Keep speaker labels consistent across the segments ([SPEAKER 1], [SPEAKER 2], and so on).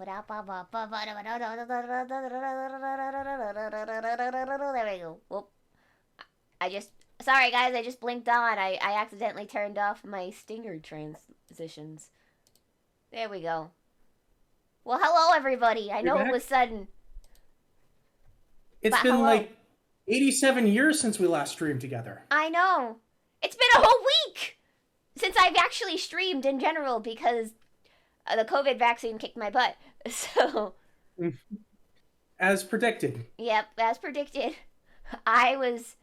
[SPEAKER 1] we go. Whoop. I just sorry guys, I just blinked on. I accidentally turned off my stinger transitions. There we go. Well, hello everybody. I
[SPEAKER 2] You're
[SPEAKER 1] know it
[SPEAKER 2] back?
[SPEAKER 1] was sudden,
[SPEAKER 2] It's
[SPEAKER 1] but
[SPEAKER 2] been
[SPEAKER 1] hello.
[SPEAKER 2] like 87 years since we last streamed together.
[SPEAKER 1] I know. It's been a whole week since I've actually streamed in general because the COVID vaccine kicked my butt. So,
[SPEAKER 2] As predicted.
[SPEAKER 1] yep, as predicted, I was.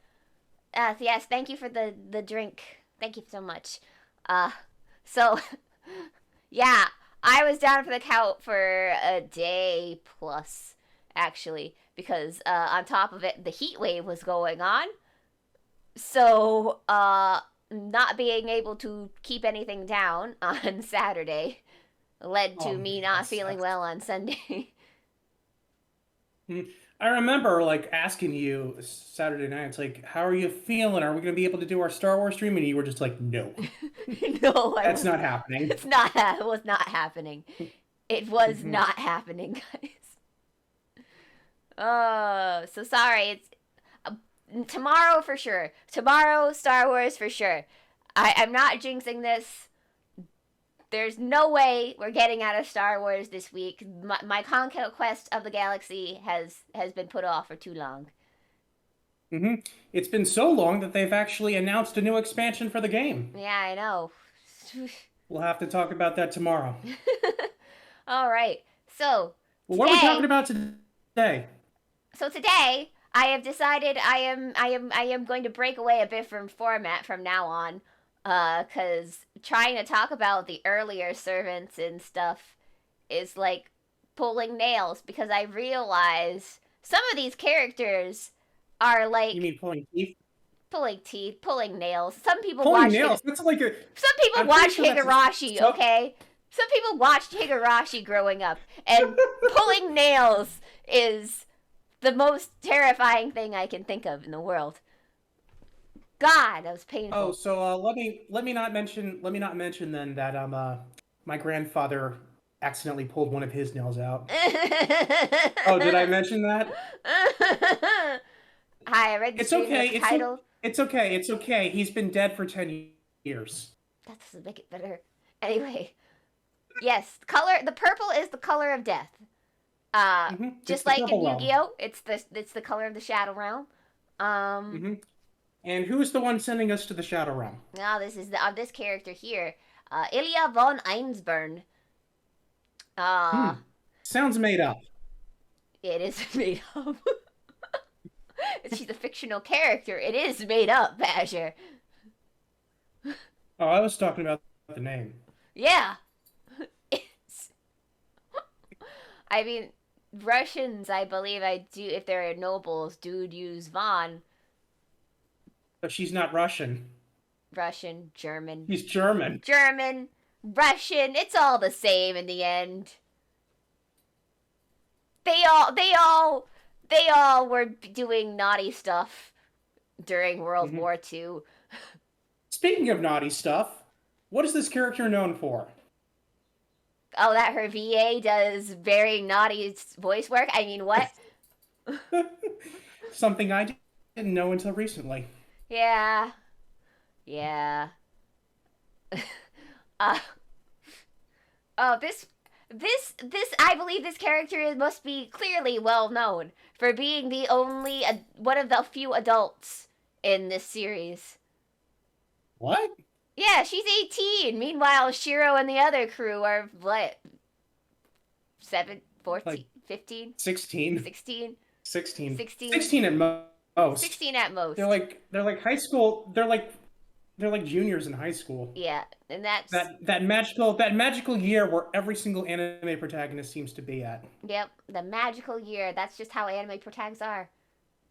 [SPEAKER 1] Yes, thank you for the drink. Thank you so much. Uh, so yeah, I was down for the count for a day plus, actually, because on top of it, the heat wave was going on. So, not being able to keep anything down on Saturday led
[SPEAKER 2] Oh
[SPEAKER 1] to me
[SPEAKER 2] man, that
[SPEAKER 1] not feeling
[SPEAKER 2] sucks.
[SPEAKER 1] well on Sunday.
[SPEAKER 2] Mm. I remember like asking you Saturday night, it's like, how are you feeling? Are we going to be able to do our Star Wars stream? And you were just like, no,
[SPEAKER 1] No, I
[SPEAKER 2] that's
[SPEAKER 1] was.
[SPEAKER 2] not happening.
[SPEAKER 1] It's not. It was not happening. It was
[SPEAKER 2] Mhm.
[SPEAKER 1] not happening, guys. Oh, so sorry. It's uh, tomorrow for sure. Tomorrow, Star Wars for sure. I'm not jinxing this. There's no way we're getting out of Star Wars this week. My conquest of the galaxy has been put off for too long.
[SPEAKER 2] hmm It's been so long that they've actually announced a new expansion for the game.
[SPEAKER 1] Yeah, I know.
[SPEAKER 2] We'll have to talk about that tomorrow.
[SPEAKER 1] All right. So
[SPEAKER 2] Well, what are we talking
[SPEAKER 1] today,
[SPEAKER 2] about today?
[SPEAKER 1] today I have decided I am going to break away a bit from format from now on. Cause trying to talk about the earlier servants and stuff is like pulling nails because I realize some of these characters are
[SPEAKER 2] You
[SPEAKER 1] like
[SPEAKER 2] mean pulling teeth?
[SPEAKER 1] pulling teeth, pulling nails. Some people
[SPEAKER 2] Pulling
[SPEAKER 1] watch
[SPEAKER 2] nails. That's like a.
[SPEAKER 1] some people
[SPEAKER 2] I'm pretty
[SPEAKER 1] watch
[SPEAKER 2] sure that's a
[SPEAKER 1] Higurashi,
[SPEAKER 2] sub.
[SPEAKER 1] okay? Some people watched Higurashi growing up, and pulling nails is the most terrifying thing I can think of in the world. God, that was
[SPEAKER 2] Oh,
[SPEAKER 1] painful.
[SPEAKER 2] so let me not mention then that my grandfather accidentally pulled one of his nails out. Oh, did I mention that?
[SPEAKER 1] Hi, I read the
[SPEAKER 2] It's
[SPEAKER 1] stream
[SPEAKER 2] okay.
[SPEAKER 1] notes title.
[SPEAKER 2] It's okay. It's okay. He's been dead for 10 years.
[SPEAKER 1] That doesn't make it better. Anyway, yes, color. The purple is the color of death.
[SPEAKER 2] It's
[SPEAKER 1] Just
[SPEAKER 2] the
[SPEAKER 1] like in
[SPEAKER 2] purple realm.
[SPEAKER 1] Yu-Gi-Oh, it's the color of the Shadow Realm. Um,
[SPEAKER 2] hmm And who's the one sending us to the Shadow Realm?
[SPEAKER 1] Now this is this character here, Ilya von Einsburn. Uh,
[SPEAKER 2] Hmm. Sounds made up.
[SPEAKER 1] it is made up. She's a fictional character. It is made up, Badger.
[SPEAKER 2] Oh, I was talking about the name.
[SPEAKER 1] Yeah, it's. I mean, Russians, I believe, I do. If they're nobles, do use von.
[SPEAKER 2] But she's not Russian.
[SPEAKER 1] Russian, German,
[SPEAKER 2] She's German.
[SPEAKER 1] German, Russian. It's all the same in the end. They all, they all, they all were doing naughty stuff during World
[SPEAKER 2] hmm
[SPEAKER 1] War II.
[SPEAKER 2] Speaking of naughty stuff, what is this character known for?
[SPEAKER 1] Oh, that her VA does very naughty voice work. I mean, what?
[SPEAKER 2] Something I didn't know until recently.
[SPEAKER 1] Yeah, yeah. Uh, oh, this. I believe this character must be clearly well known for being the only one of the few adults in this series.
[SPEAKER 2] What?
[SPEAKER 1] Yeah, she's 18. Meanwhile, Shiro and the other crew are what? 7,
[SPEAKER 2] Like
[SPEAKER 1] 14, 15,
[SPEAKER 2] 16?
[SPEAKER 1] 16,
[SPEAKER 2] 16.
[SPEAKER 1] 16,
[SPEAKER 2] 16 at most.
[SPEAKER 1] 16 at
[SPEAKER 2] They're
[SPEAKER 1] most.
[SPEAKER 2] like they're like high school. They're like juniors in high school.
[SPEAKER 1] Yeah, and that's
[SPEAKER 2] That magical year where every single anime protagonist seems to be at.
[SPEAKER 1] yep, the magical year. That's just how anime protagonists are.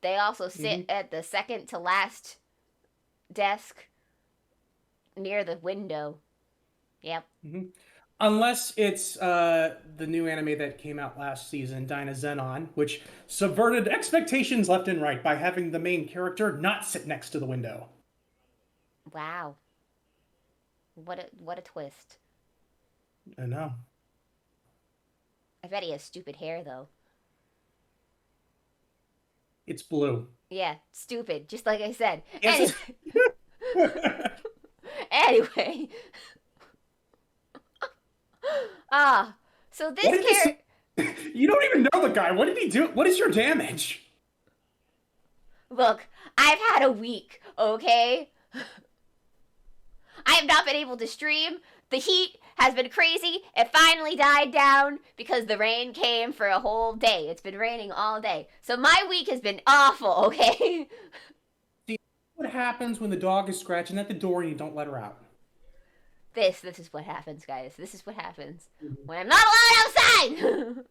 [SPEAKER 1] They also sit
[SPEAKER 2] hmm
[SPEAKER 1] at the second to last desk near the window. Yep.
[SPEAKER 2] hmm Unless it's the new anime that came out last season, Dyna Zenon, which subverted expectations left and right by having the main character not sit next to the window.
[SPEAKER 1] Wow. What a twist.
[SPEAKER 2] I know.
[SPEAKER 1] I bet he has stupid hair though.
[SPEAKER 2] It's blue.
[SPEAKER 1] Yeah, stupid. Just like I said. Anyway,
[SPEAKER 2] Yes. What
[SPEAKER 1] anyway. Ah, so this
[SPEAKER 2] did this?
[SPEAKER 1] character.
[SPEAKER 2] You don't even know the guy. What did he do? What is your damage?
[SPEAKER 1] Look, I've had a week. Okay. I have not been able to stream. The heat has been crazy. It finally died down because the rain came for a whole day. It's been raining all day. So my week has been awful, okay?
[SPEAKER 2] See what happens when the dog is scratching at the door and you don't let her out.
[SPEAKER 1] This is what happens, guys. This is what happens when I'm not allowed outside.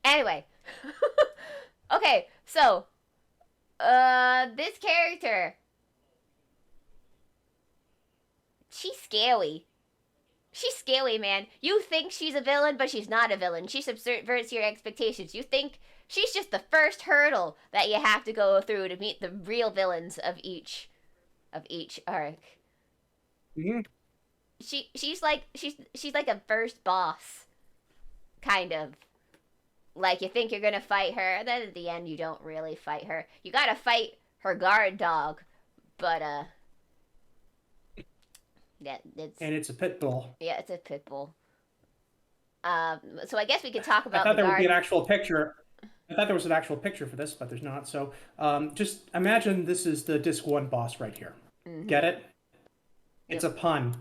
[SPEAKER 1] Anyway. Okay, so this character, she's scary. She's scary, man. You think she's a villain, but she's not a villain. She subverts your expectations. You think she's just the first hurdle that you have to go through to meet the real villains of each arc.
[SPEAKER 2] Mm-hmm.
[SPEAKER 1] She's like a first boss, kind of. Like you think you're gonna fight her, and then at the end you don't really fight her. You gotta fight her guard dog, but yeah,
[SPEAKER 2] And it's a pit bull.
[SPEAKER 1] it's a pit bull. So I guess we could talk
[SPEAKER 2] I
[SPEAKER 1] about
[SPEAKER 2] thought
[SPEAKER 1] the
[SPEAKER 2] there would be
[SPEAKER 1] guard.
[SPEAKER 2] an actual picture. I thought there was an actual picture for this, but there's not. So just imagine this is the disc one boss right here.
[SPEAKER 1] Mm-hmm.
[SPEAKER 2] Get it? It's
[SPEAKER 1] Yep.
[SPEAKER 2] a pun.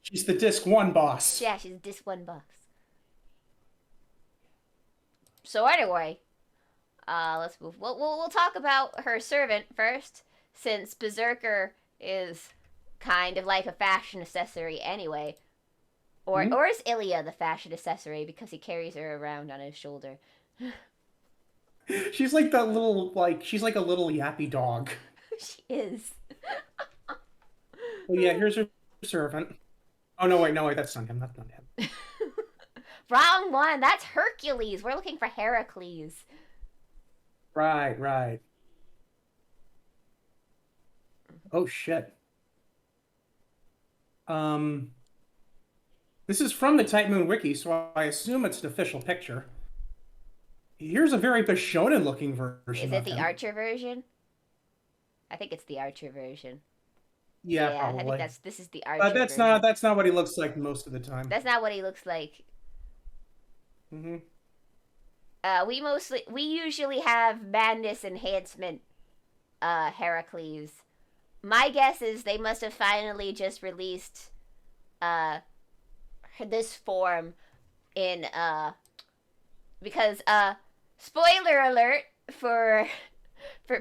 [SPEAKER 2] She's the disc one boss.
[SPEAKER 1] Yeah, she's this one boss. So anyway, let's move. We'll talk about her servant first, since Berserker is kind of like a fashion accessory anyway. Or is Ilya the fashion accessory because he carries her around on his shoulder?
[SPEAKER 2] She's like that little she's like a little yappy dog.
[SPEAKER 1] She is.
[SPEAKER 2] Oh yeah, here's her servant. Oh no, wait, that's not him. That's not him.
[SPEAKER 1] Wrong one. That's Hercules. We're looking for Heracles.
[SPEAKER 2] Right. Oh shit. This is from the Type Moon Wiki, so I assume it's an official picture. Here's a very Bishonen looking version
[SPEAKER 1] Is it
[SPEAKER 2] of
[SPEAKER 1] the
[SPEAKER 2] him.
[SPEAKER 1] Archer version? I think it's the Archer version.
[SPEAKER 2] Yeah,
[SPEAKER 1] Yeah, I think
[SPEAKER 2] probably.
[SPEAKER 1] this is the Archer
[SPEAKER 2] That's
[SPEAKER 1] version.
[SPEAKER 2] not what he looks like most of the time.
[SPEAKER 1] That's not what he looks like.
[SPEAKER 2] Hmm.
[SPEAKER 1] We usually have madness enhancement Heracles. My guess is they must have finally just released uh this form in because spoiler alert for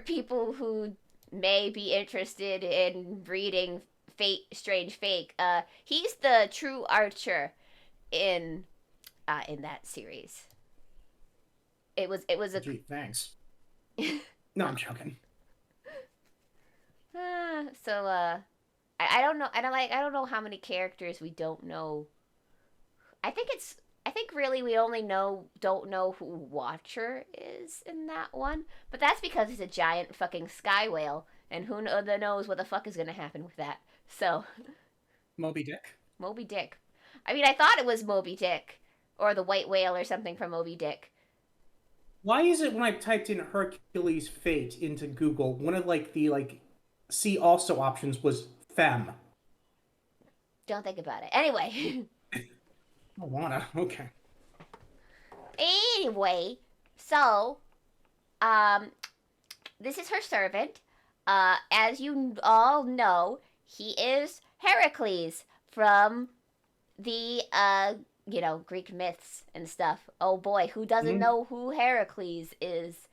[SPEAKER 1] people who may be interested in reading Fate Strange Fake. He's the true Archer in that series. It was a
[SPEAKER 2] Gee, thanks. No, I'm joking.
[SPEAKER 1] so I don't know. I don't know how many characters we don't know. I think really we only don't know who Watcher is in that one, but that's because he's a giant fucking sky whale, and who knows what the fuck is gonna happen with that. So
[SPEAKER 2] Moby Dick.
[SPEAKER 1] Moby Dick. I mean, I thought it was Moby Dick or the white whale or something from Moby Dick.
[SPEAKER 2] Why is it when I typed in Hercules Fate into Google, one of the see also options was femme?
[SPEAKER 1] Don't think about it. Anyway.
[SPEAKER 2] I wanna. Okay.
[SPEAKER 1] Anyway, so this is her servant. As you all know, he is Heracles from the Greek myths and stuff. Oh boy, who doesn't
[SPEAKER 2] Mhm.
[SPEAKER 1] know who Heracles is?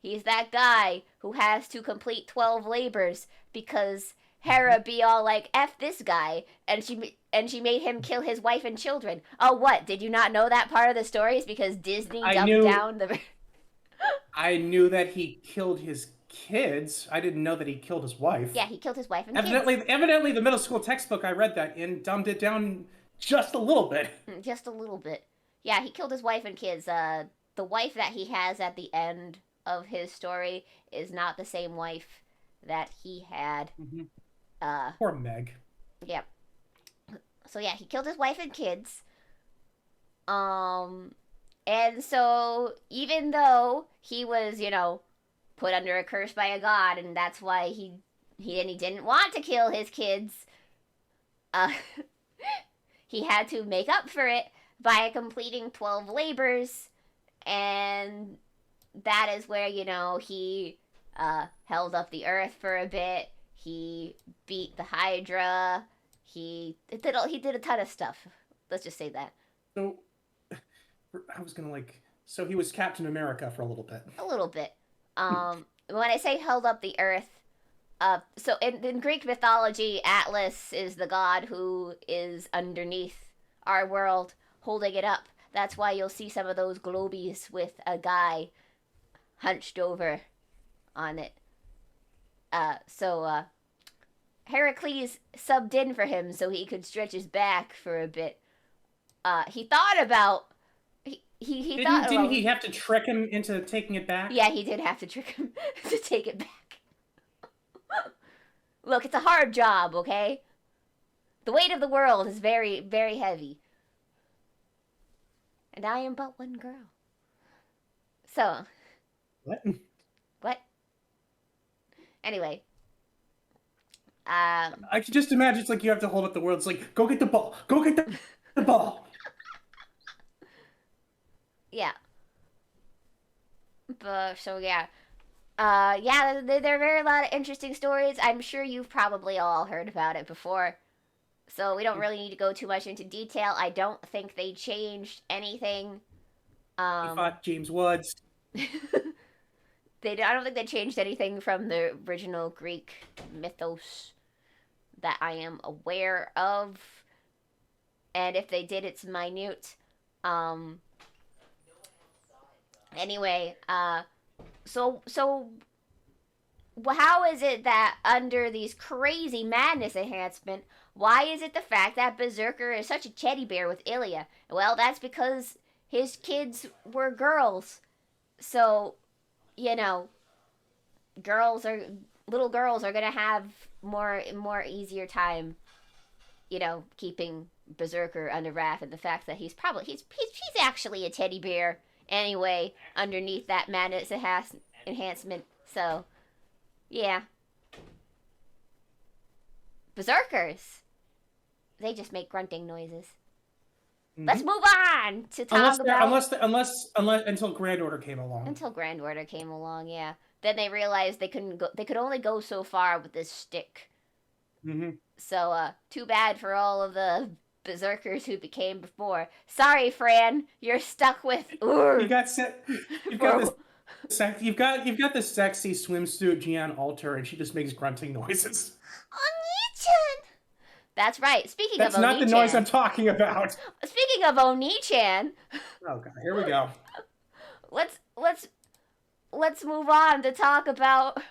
[SPEAKER 1] He's that guy who has to complete 12 labors because Hera be all like F this guy, and she made him kill his wife and children. Oh, what? Did you not know that part of the story is because Disney
[SPEAKER 2] I
[SPEAKER 1] dumped
[SPEAKER 2] knew
[SPEAKER 1] down the
[SPEAKER 2] I knew that he killed his kids. I didn't know that he killed his wife.
[SPEAKER 1] Yeah, he killed his wife and
[SPEAKER 2] Evidently, the middle school textbook I read that in dumbed it down just a little bit.
[SPEAKER 1] kids. Just a little bit. Yeah, he killed his wife and kids. The wife that he has at the end of his story is not the same wife that he had.
[SPEAKER 2] Mm-hmm.
[SPEAKER 1] Uh,
[SPEAKER 2] Poor Meg.
[SPEAKER 1] yeah. So yeah, he killed his wife and kids. Um, and so even though he was, put under a curse by a god, and that's why he didn't want to kill his kids, uh, he had to make up for it by completing 12 labors, and that is where he held up the earth for a bit. He beat the Hydra. He did a ton of stuff. Let's just say that.
[SPEAKER 2] So I was gonna like. So he was Captain America for a little bit.
[SPEAKER 1] A little bit. When I say held up the earth, so in Greek mythology, Atlas is the god who is underneath our world, holding it up. That's why you'll see some of those globies with a guy hunched over on it. So Heracles subbed in for him so he could stretch his back for a bit. He thought about he thought
[SPEAKER 2] Didn't
[SPEAKER 1] about,
[SPEAKER 2] he have to trick him into taking it back?
[SPEAKER 1] yeah, he did have to trick him to take it back. Look, it's a hard job, okay? The weight of the world is very, very heavy. And I am but one girl. So,
[SPEAKER 2] What?
[SPEAKER 1] what? Anyway,
[SPEAKER 2] I can just imagine it's like you have to hold up the world. It's like, go get the ball. Go get the ball.
[SPEAKER 1] yeah. But, so yeah. Yeah, there are very a lot of interesting stories. I'm sure you've probably all heard about it before. So we don't really need to go too much into detail. I don't think they changed anything.
[SPEAKER 2] He
[SPEAKER 1] Um,
[SPEAKER 2] fought James Woods.
[SPEAKER 1] I don't think they changed anything from the original Greek mythos that I am aware of. And if they did, it's minute. Um, anyway, so how is it that under these crazy madness enhancement, why is it the fact that Berserker is such a teddy bear with Ilya? Well, that's because his kids were girls. So, you know, girls are little girls are gonna have more easier time, keeping Berserker under wrath, and the fact that he's actually a teddy bear anyway underneath that madness enhancement. So, yeah, Berserkers, they just make grunting noises. Let's move on to talk about
[SPEAKER 2] Unless until Grand Order came along.
[SPEAKER 1] until Grand Order came along. Yeah, then they realized they could only go so far with this stick.
[SPEAKER 2] Mm-hmm.
[SPEAKER 1] So, too bad for all of the berserkers who became before. Sorry, Fran, you're stuck with.
[SPEAKER 2] You got set. You've got this. You've got this sexy swimsuit Gian Alter, and she just makes grunting noises.
[SPEAKER 1] Oni-chan. That's right.
[SPEAKER 2] That's
[SPEAKER 1] of
[SPEAKER 2] not
[SPEAKER 1] Oni-chan,
[SPEAKER 2] the noise I'm talking about.
[SPEAKER 1] Speaking of Oni-chan,
[SPEAKER 2] Oh god, here we go.
[SPEAKER 1] let's move on to talk about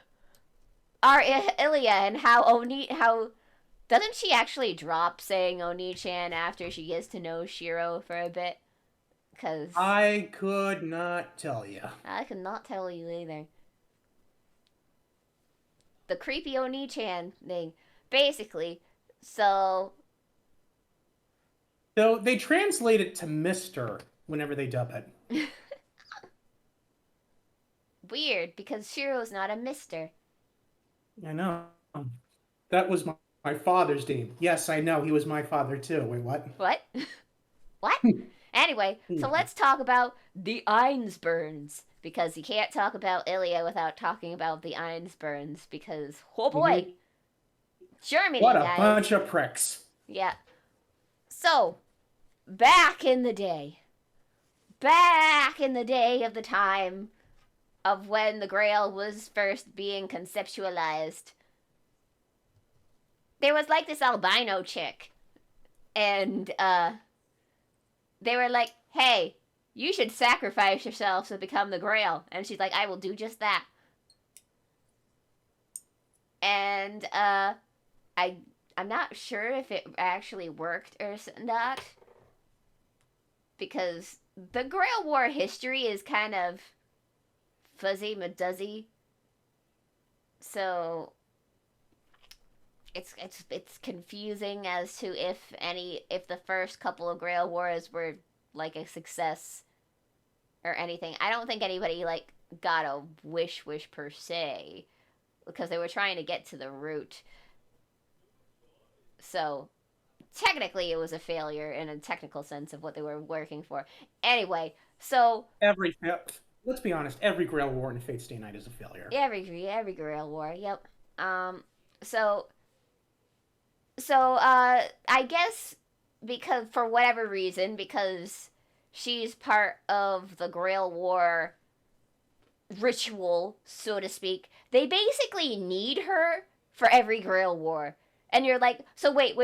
[SPEAKER 1] our Ilya and how doesn't she actually drop saying Oni-chan after she gets to know Shiro for a bit? Because
[SPEAKER 2] I could not tell you.
[SPEAKER 1] I could not tell you either. The creepy Oni-chan thing, basically. So
[SPEAKER 2] they translate it to Mister whenever they dub it.
[SPEAKER 1] weird, because Shiro's not a mister.
[SPEAKER 2] I know. That was my father's name. Yes, I know. He was my father too. Wait, what?
[SPEAKER 1] What? What? Anyway, so let's talk about the Einsburns, because you can't talk about Ilya without talking about the Einsburns, because, oh boy, Germany,
[SPEAKER 2] What a
[SPEAKER 1] guys.
[SPEAKER 2] bunch of pricks.
[SPEAKER 1] Yeah. So, back in the day of the time of when the Grail was first being conceptualized, there was like this albino chick, and they were like, hey, you should sacrifice yourself to become the Grail. And she's like, I will do just that. And I'm not sure if it actually worked or not, because the Grail War history is kind of fuzzy maduzzy. So it's confusing as to if the first couple of Grail Wars were like a success or anything. I don't think anybody like got a wish per se because they were trying to get to the root. So technically, it was a failure in a technical sense of what they were working for. Anyway, so
[SPEAKER 2] Every let's be honest, every Grail War in Fate Stay Night is a failure.
[SPEAKER 1] every Guerrilla War. Yep. So I guess because for whatever reason, because she's part of the Grail War ritual, so to speak, they basically need her for every Grail War. And you're like, so wait.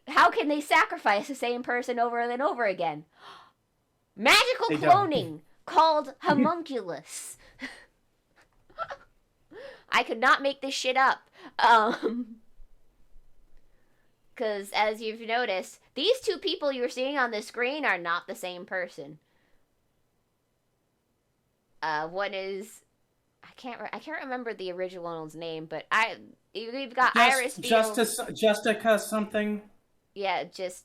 [SPEAKER 1] How can they sacrifice the same person over and over again? Magical
[SPEAKER 2] They
[SPEAKER 1] cloning
[SPEAKER 2] don't.
[SPEAKER 1] called homunculus. I could not make this shit up. Because as you've noticed, these two people you're seeing on the screen are not the same person. One is I can't remember the original's name, but we've got Iris Field.
[SPEAKER 2] Justica something.
[SPEAKER 1] Yeah, just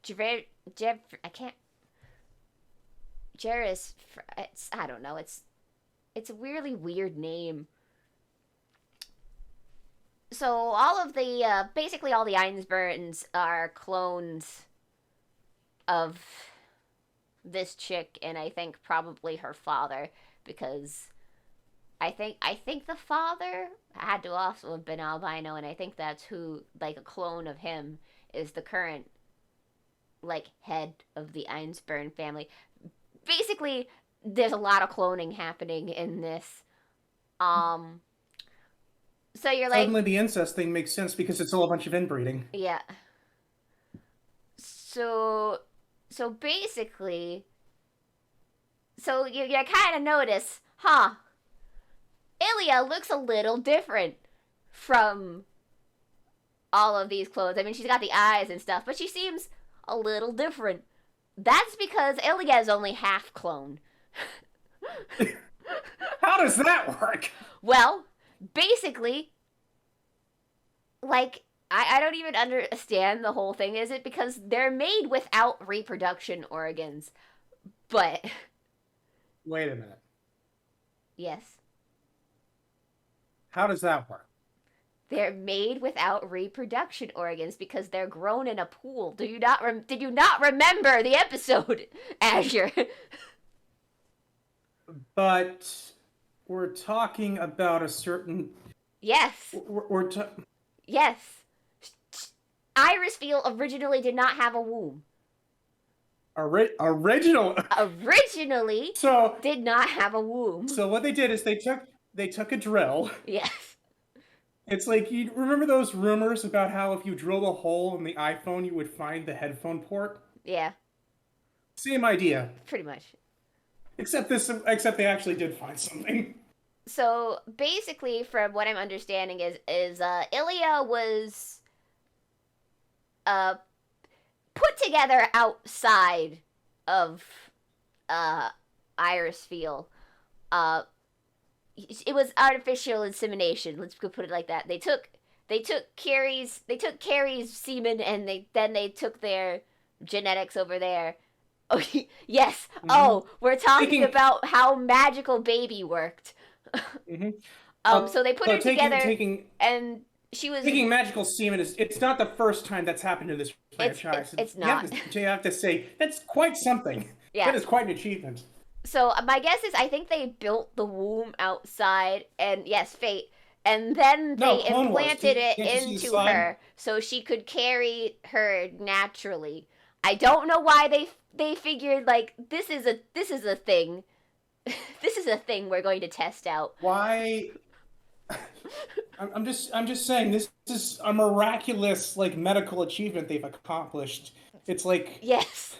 [SPEAKER 1] Jeff. I can't. Jairus. It's I don't know. It's a really weird name. So all of the basically all the Einsburns are clones of this chick, and I think probably her father, because I think the father had to also have been albino, and I think that's who, like, a clone of him is the current, like, head of the Einsburn family. Basically, there's a lot of cloning happening in this. So you're like,
[SPEAKER 2] Suddenly the incest thing makes sense because it's all a bunch of inbreeding.
[SPEAKER 1] yeah. So basically, so you kind of notice, huh? Ilya looks a little different from all of these clones. I mean, she's got the eyes and stuff, but she seems a little different. That's because Ilya is only half clone.
[SPEAKER 2] How does that work?
[SPEAKER 1] Well, basically, like, I don't even understand the whole thing, is it? Because they're made without reproduction organs. But,
[SPEAKER 2] Wait a minute.
[SPEAKER 1] yes.
[SPEAKER 2] How does that work?
[SPEAKER 1] They're made without reproduction organs because they're grown in a pool. Did you not remember the episode, Azure?
[SPEAKER 2] But we're talking about a certain.
[SPEAKER 1] Yes.
[SPEAKER 2] We're
[SPEAKER 1] Yes. Iris Field originally did not have a womb.
[SPEAKER 2] Original.
[SPEAKER 1] Originally,
[SPEAKER 2] So
[SPEAKER 1] did not have a womb.
[SPEAKER 2] So what they did is they took a drill.
[SPEAKER 1] Yes.
[SPEAKER 2] It's like, you remember those rumors about how if you drilled a hole in the iPhone, you would find the headphone port?
[SPEAKER 1] Yeah.
[SPEAKER 2] Same idea.
[SPEAKER 1] Pretty much.
[SPEAKER 2] Except they actually did find something.
[SPEAKER 1] So basically, from what I'm understanding, is Ilya was put together outside of Iris Field. It was artificial insemination. Let's put it like that. They took Carrie's semen, and they took their genetics over there. Oh yes. Mm-hmm. Oh, we're talking about how magical baby worked.
[SPEAKER 2] Mm-hmm.
[SPEAKER 1] So they put her together, and she was
[SPEAKER 2] taking magical semen. It's not the first time that's happened in this franchise.
[SPEAKER 1] It's not.
[SPEAKER 2] You have to say that's quite something. Yeah. That is quite an achievement.
[SPEAKER 1] So my guess is I think they built the womb outside, and yes, Fate, and then they implanted it into her so she could carry her naturally. I don't know why they figured, like, this is a thing. This is a thing we're going to test out.
[SPEAKER 2] Why? I'm just saying, this is a miraculous, like, medical achievement they've accomplished. It's like,
[SPEAKER 1] yes.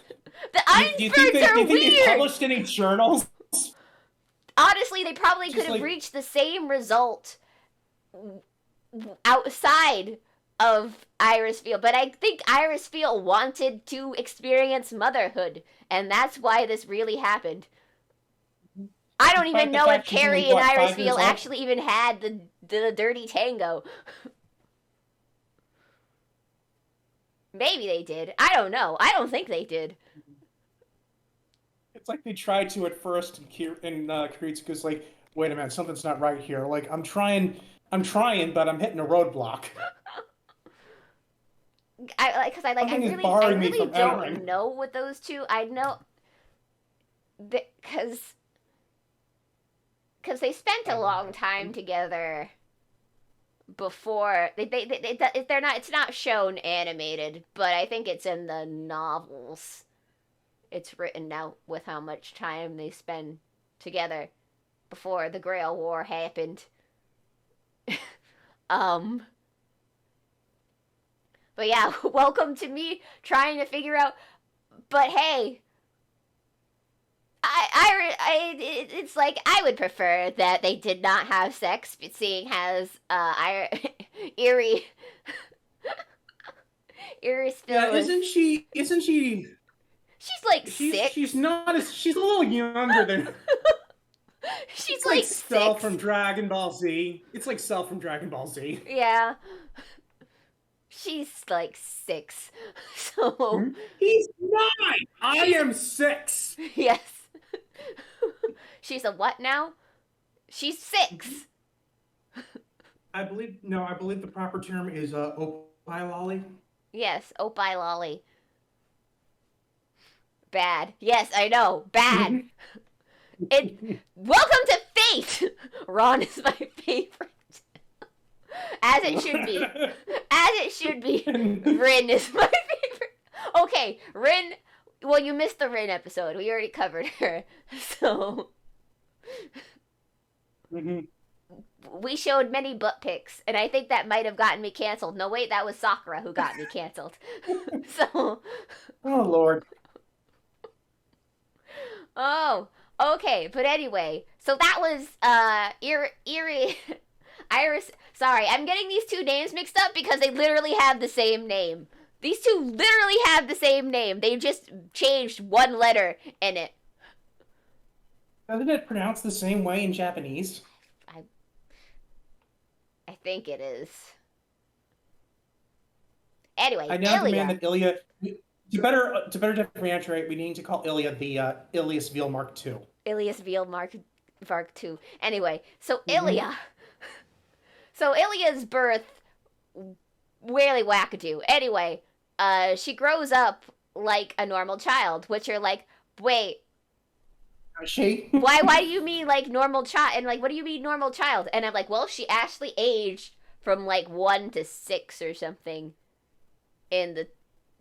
[SPEAKER 1] The Einsbergs
[SPEAKER 2] do you think
[SPEAKER 1] weird.
[SPEAKER 2] They published any journals?
[SPEAKER 1] Honestly, they probably could have reached the same result outside of Iris Field, but I think Iris Field wanted to experience motherhood, and that's why this really happened. I don't even know if Carrie and Iris Field actually even had the dirty tango. Maybe they did. I don't know. I don't think they did.
[SPEAKER 2] it's like they tried to at first, and Kiritsuka's like, wait a minute, something's not right here. Like I'm trying, but I'm hitting a roadblock.
[SPEAKER 1] I
[SPEAKER 2] Something is
[SPEAKER 1] really I
[SPEAKER 2] barring me
[SPEAKER 1] really
[SPEAKER 2] from entering.
[SPEAKER 1] don't know what those two. I know because they spent a long time together before they're not, it's not shown animated, but I think it's in the novels. It's written out with how much time they spend together before the Grail War happened. um but yeah, welcome to me trying to figure out. But hey, it's like I would prefer that they did not have sex, seeing as Eerie Eerie
[SPEAKER 2] Yeah,
[SPEAKER 1] still is.
[SPEAKER 2] isn't she
[SPEAKER 1] She's like
[SPEAKER 2] she's
[SPEAKER 1] six.
[SPEAKER 2] not as she's a little younger than
[SPEAKER 1] She's
[SPEAKER 2] it's like
[SPEAKER 1] like
[SPEAKER 2] Cell
[SPEAKER 1] six.
[SPEAKER 2] from Dragon Ball Z. It's like Cell from Dragon Ball Z.
[SPEAKER 1] Yeah, she's like six. So
[SPEAKER 2] Hmm? He's 9. I
[SPEAKER 1] she's
[SPEAKER 2] am 6.
[SPEAKER 1] yes. She's a what now? She's six.
[SPEAKER 2] I believe no, I believe the proper term is opilolly.
[SPEAKER 1] Yes, Opie Lolly. Bad. Yes, I know. Bad. It. Welcome to Fate. Ron is my favorite, as it should be. As it should be. Rin is my favorite. Okay, Rin. Well, you missed the Rin episode. We already covered her. So
[SPEAKER 2] Mhm.
[SPEAKER 1] we showed many butt pics, and I think that might have gotten me canceled. No, wait, that was Sakura who got me canceled. So,
[SPEAKER 2] Oh Lord.
[SPEAKER 1] oh, okay. But anyway, so that was Eerie Iris. Sorry, I'm getting these two names mixed up because they literally have the same name. These two literally have the same name. They just changed one letter in it.
[SPEAKER 2] Doesn't it pronounce the same way in Japanese?
[SPEAKER 1] I I think it is. Anyway,
[SPEAKER 2] I now demand
[SPEAKER 1] Ilya.
[SPEAKER 2] that Ilya to better differentiate, we need to call Ilya the Ilias Veal Mark II.
[SPEAKER 1] Ilias Veal Mark 2. Anyway, so
[SPEAKER 2] Mm-hmm.
[SPEAKER 1] Ilya. So Ilya's birth really wackadoo. Anyway, she grows up like a normal child, which are like, wait,
[SPEAKER 2] She.
[SPEAKER 1] why do you mean like normal child? And like, what do you mean normal child? And I'm like, well, she actually aged from like 1 to 6 or something in the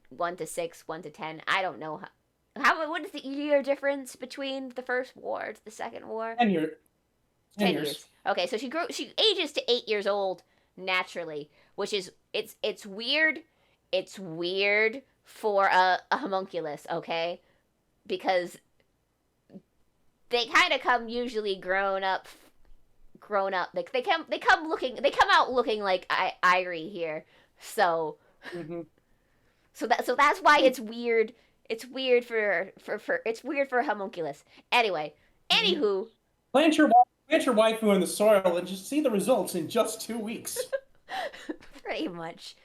[SPEAKER 1] 1 to 6, 1 to 10. I don't know what is the year difference between the first war to the second war?
[SPEAKER 2] 10 years. 10
[SPEAKER 1] 10
[SPEAKER 2] years.
[SPEAKER 1] years. Okay, so she ages to 8 years old naturally, which is it's weird. It's weird for a homunculus, okay? Because they kind of come usually grown up. Like they come out looking like Irie here. So
[SPEAKER 2] Mm-hmm.
[SPEAKER 1] so that's why it's weird. It's weird for it's weird for a homunculus. Anyway,
[SPEAKER 2] Mm-hmm.
[SPEAKER 1] anywho,
[SPEAKER 2] Plant your waifu in the soil and just see the results in just 2 weeks.
[SPEAKER 1] pretty much.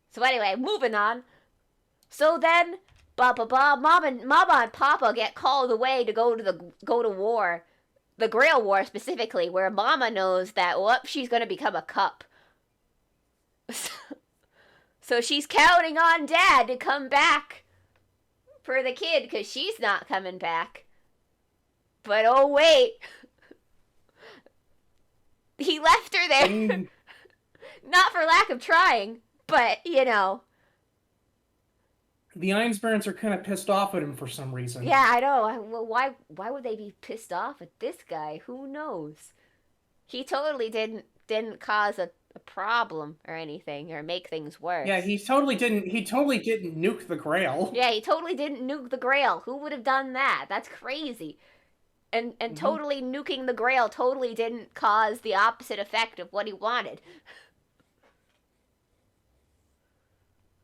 [SPEAKER 1] So anyway, moving on. So then, Mama and Papa get called away to go to war, the Grail War specifically, where Mama knows that she's gonna become a cup. So she's counting on Dad to come back for the kid because she's not coming back. But oh wait, he left her there.
[SPEAKER 2] Mm.
[SPEAKER 1] Not for lack of trying, but you know.
[SPEAKER 2] The Einsburns are kind of pissed off at him for some reason.
[SPEAKER 1] Yeah, I know. Well, why would they be pissed off at this guy? Who knows? He totally didn't cause a problem or anything or make things worse.
[SPEAKER 2] Yeah, he totally didn't nuke the Grail.
[SPEAKER 1] Yeah, he totally didn't nuke the Grail. Who would have done that? That's crazy. And
[SPEAKER 2] Mm-hmm.
[SPEAKER 1] totally nuking the Grail totally didn't cause the opposite effect of what he wanted.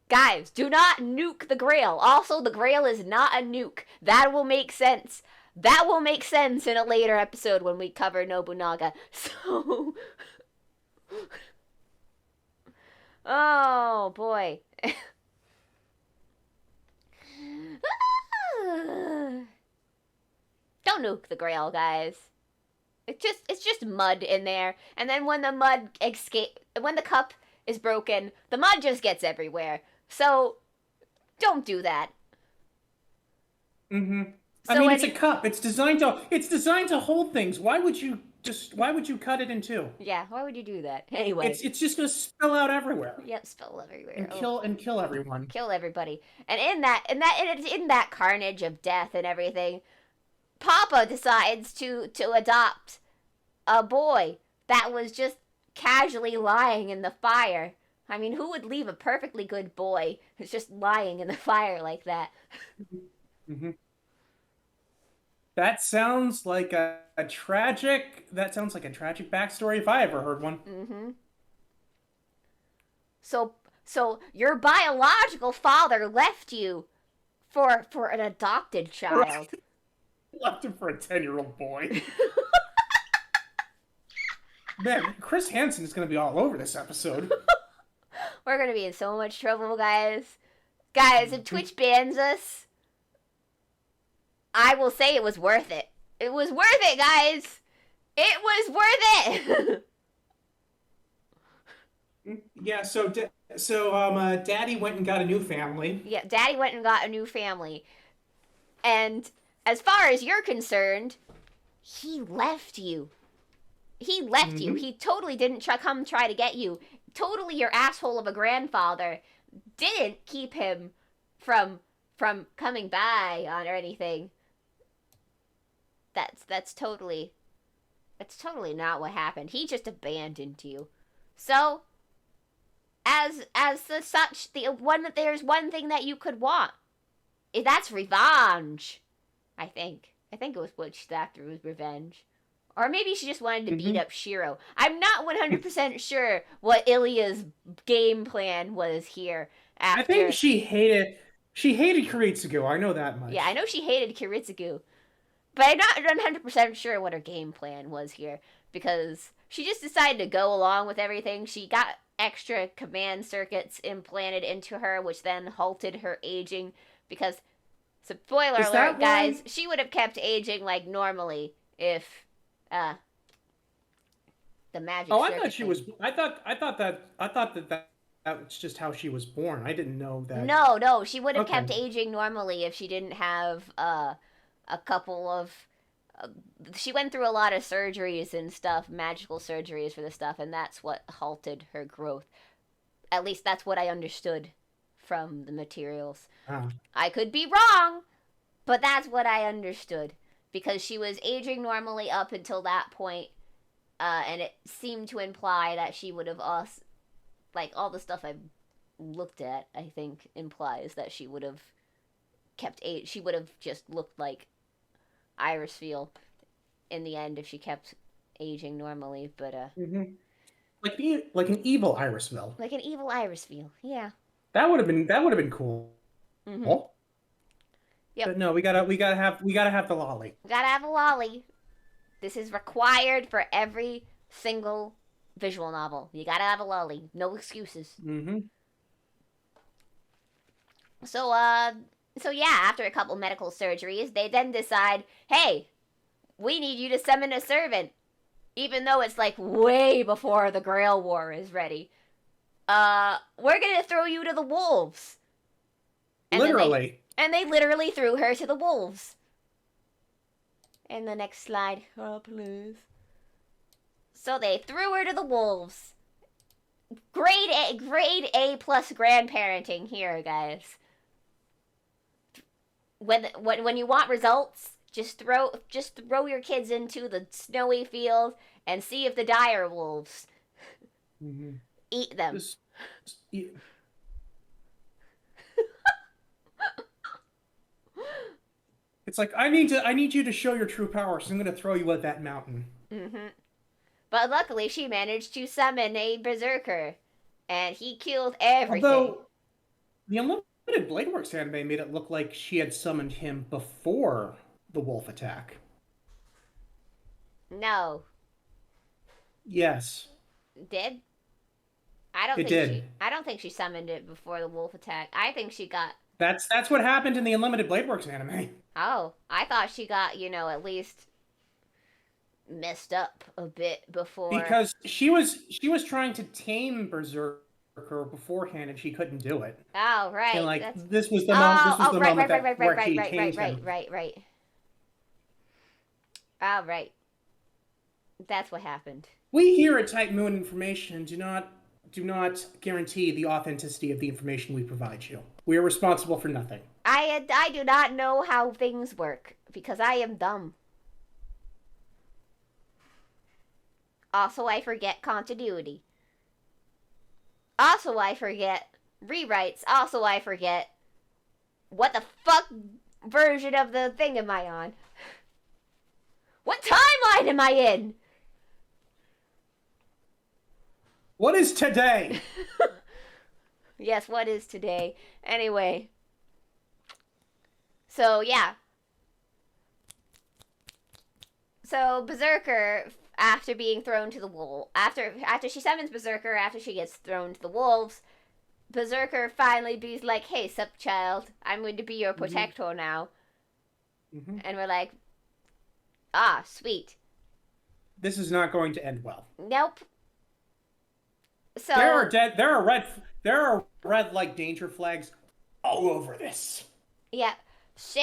[SPEAKER 1] Guys, do not nuke the Grail. Also, the Grail is not a nuke. That will make sense. That will make sense in a later episode when we cover Nobunaga. So, oh boy. nuke the Grail, guys. It's just mud in there, and then when the cup is broken, the mud just gets everywhere. So don't do that.
[SPEAKER 2] Mm-hmm. I
[SPEAKER 1] So
[SPEAKER 2] mean, it's a
[SPEAKER 1] any
[SPEAKER 2] cup. It's designed to hold things. Why would you cut it in two?
[SPEAKER 1] Yeah, why would you do that? Anyway,
[SPEAKER 2] It's just gonna spill out everywhere
[SPEAKER 1] yep, spill everywhere.
[SPEAKER 2] and
[SPEAKER 1] Oh,
[SPEAKER 2] kill everyone.
[SPEAKER 1] kill everybody. And in that carnage of death and everything, Papa decides to adopt a boy that was just casually lying in the fire. I mean, who would leave a perfectly good boy who's just lying in the fire like that?
[SPEAKER 2] Hmm. That sounds like a tragic backstory if I ever heard one.
[SPEAKER 1] Mm-hmm. So so your biological father left you for an adopted
[SPEAKER 2] Right.
[SPEAKER 1] child.
[SPEAKER 2] Left him for a 10-year-old boy. Man, Chris Hansen is gonna be all over this episode.
[SPEAKER 1] We're gonna be in so much trouble, guys. Guys, if Twitch bans us, I will say it was worth it. It was worth it, guys. It was worth it.
[SPEAKER 2] Yeah, Daddy went and got a new family.
[SPEAKER 1] Yeah, Daddy went and got a new family. And as far as you're concerned, he left you. He left you.
[SPEAKER 2] Hmm.
[SPEAKER 1] He totally didn't come try to get you. Totally your asshole of a grandfather didn't keep him from coming by on or anything. That's totally not what happened. He just abandoned you. So, there's one thing that you could want. That's revenge. I think it was what she's after was revenge. Or maybe she just wanted to beat
[SPEAKER 2] Hmm.
[SPEAKER 1] up Shiro. I'm not 100% sure what Ilya's game plan was here
[SPEAKER 2] I think
[SPEAKER 1] after.
[SPEAKER 2] she hated Kuritsugu. I know that
[SPEAKER 1] Yeah, I
[SPEAKER 2] much.
[SPEAKER 1] know she hated Kiritsugu, but I'm not 100% sure what her game plan was here because she just decided to go along with everything. She got extra command circuits implanted into her, which then halted her aging because, spoiler
[SPEAKER 2] Is
[SPEAKER 1] alert,
[SPEAKER 2] that
[SPEAKER 1] guys,
[SPEAKER 2] why?
[SPEAKER 1] she would have kept aging like normally if uh, the magic
[SPEAKER 2] Oh, I thought
[SPEAKER 1] circuit
[SPEAKER 2] she
[SPEAKER 1] thing.
[SPEAKER 2] was. I thought that was just how she was born. I didn't know that.
[SPEAKER 1] No, no, she would have
[SPEAKER 2] Okay.
[SPEAKER 1] kept aging normally if she didn't have a couple of. Uh, she went through a lot of surgeries and stuff, magical surgeries for the stuff, and that's what halted her growth. At least that's what I understood from the materials.
[SPEAKER 2] Ah.
[SPEAKER 1] I could be wrong, but that's what I understood because she was aging normally up until that point, and it seemed to imply that she would have us like all the stuff I've looked at. I think implies that she would have kept age. She would have just looked like Iris Feel in the end if she kept aging normally, but
[SPEAKER 2] Hmm. Like an evil Irisville.
[SPEAKER 1] like an evil Iris Feel. Yeah.
[SPEAKER 2] That would have been cool.
[SPEAKER 1] Mhm.
[SPEAKER 2] But
[SPEAKER 1] Yep.
[SPEAKER 2] no, we gotta have the lolly.
[SPEAKER 1] Gotta have a lolly. This is required for every single visual novel. You gotta have a lolly. No excuses.
[SPEAKER 2] Hmm.
[SPEAKER 1] So, so yeah, after a couple medical surgeries, they then decide, hey, we need you to summon a servant. Even though it's like way before the Grail War is ready. We're gonna throw you to the wolves. And then they
[SPEAKER 2] Literally.
[SPEAKER 1] and they literally threw her to the wolves. In the next slide, oh please. So they threw her to the wolves. Grade A plus grandparenting here, guys. When you want results, just throw your kids into the snowy field and see if the dire wolves
[SPEAKER 2] Hmm.
[SPEAKER 1] eat them.
[SPEAKER 2] Just, it's like I need you to show your true power, so I'm gonna throw you at that mountain.
[SPEAKER 1] Mm-hmm. But luckily, she managed to summon a berserker, and he killed everything.
[SPEAKER 2] Although the Unlimited Blade Works anime made it look like she had summoned him before the wolf attack.
[SPEAKER 1] No,
[SPEAKER 2] Yes,
[SPEAKER 1] did I don't
[SPEAKER 2] it
[SPEAKER 1] think she.
[SPEAKER 2] did.
[SPEAKER 1] I don't think she summoned it before the wolf attack. I think she got.
[SPEAKER 2] That's what happened in the Unlimited Blade Works anime.
[SPEAKER 1] Oh, I thought she got, at least messed up a bit before.
[SPEAKER 2] Because she was trying to tame Berserker beforehand and she couldn't do it.
[SPEAKER 1] Oh,
[SPEAKER 2] And
[SPEAKER 1] right.
[SPEAKER 2] like
[SPEAKER 1] That's
[SPEAKER 2] this
[SPEAKER 1] oh,
[SPEAKER 2] was
[SPEAKER 1] oh,
[SPEAKER 2] the
[SPEAKER 1] right,
[SPEAKER 2] moment
[SPEAKER 1] right, right,
[SPEAKER 2] that
[SPEAKER 1] right, right,
[SPEAKER 2] where
[SPEAKER 1] right,
[SPEAKER 2] she
[SPEAKER 1] right,
[SPEAKER 2] tamed
[SPEAKER 1] right, right,
[SPEAKER 2] him.
[SPEAKER 1] right, right. Oh, right. That's what happened.
[SPEAKER 2] We here at Type Moon Information do not guarantee the authenticity of the information we provide you. We are responsible for nothing.
[SPEAKER 1] I do not know how things work because I am dumb. Also, I forget continuity. Also, I forget rewrites. Also, I forget what the fuck version of the thing am I on? What timeline am I in?
[SPEAKER 2] What is today?
[SPEAKER 1] Yes, what is today? Anyway. So, yeah. So, Berserker, after being thrown to the wolf, after she summons Berserker, after she gets thrown to the wolves, Berserker finally be's like, "Hey, sup, child, I'm going to be your protector now."
[SPEAKER 2] Mm-hmm.
[SPEAKER 1] And we're like, "Ah, sweet."
[SPEAKER 2] This is not going to end well.
[SPEAKER 1] Nope. So
[SPEAKER 2] There are red like danger flags all over this.
[SPEAKER 1] yeah. So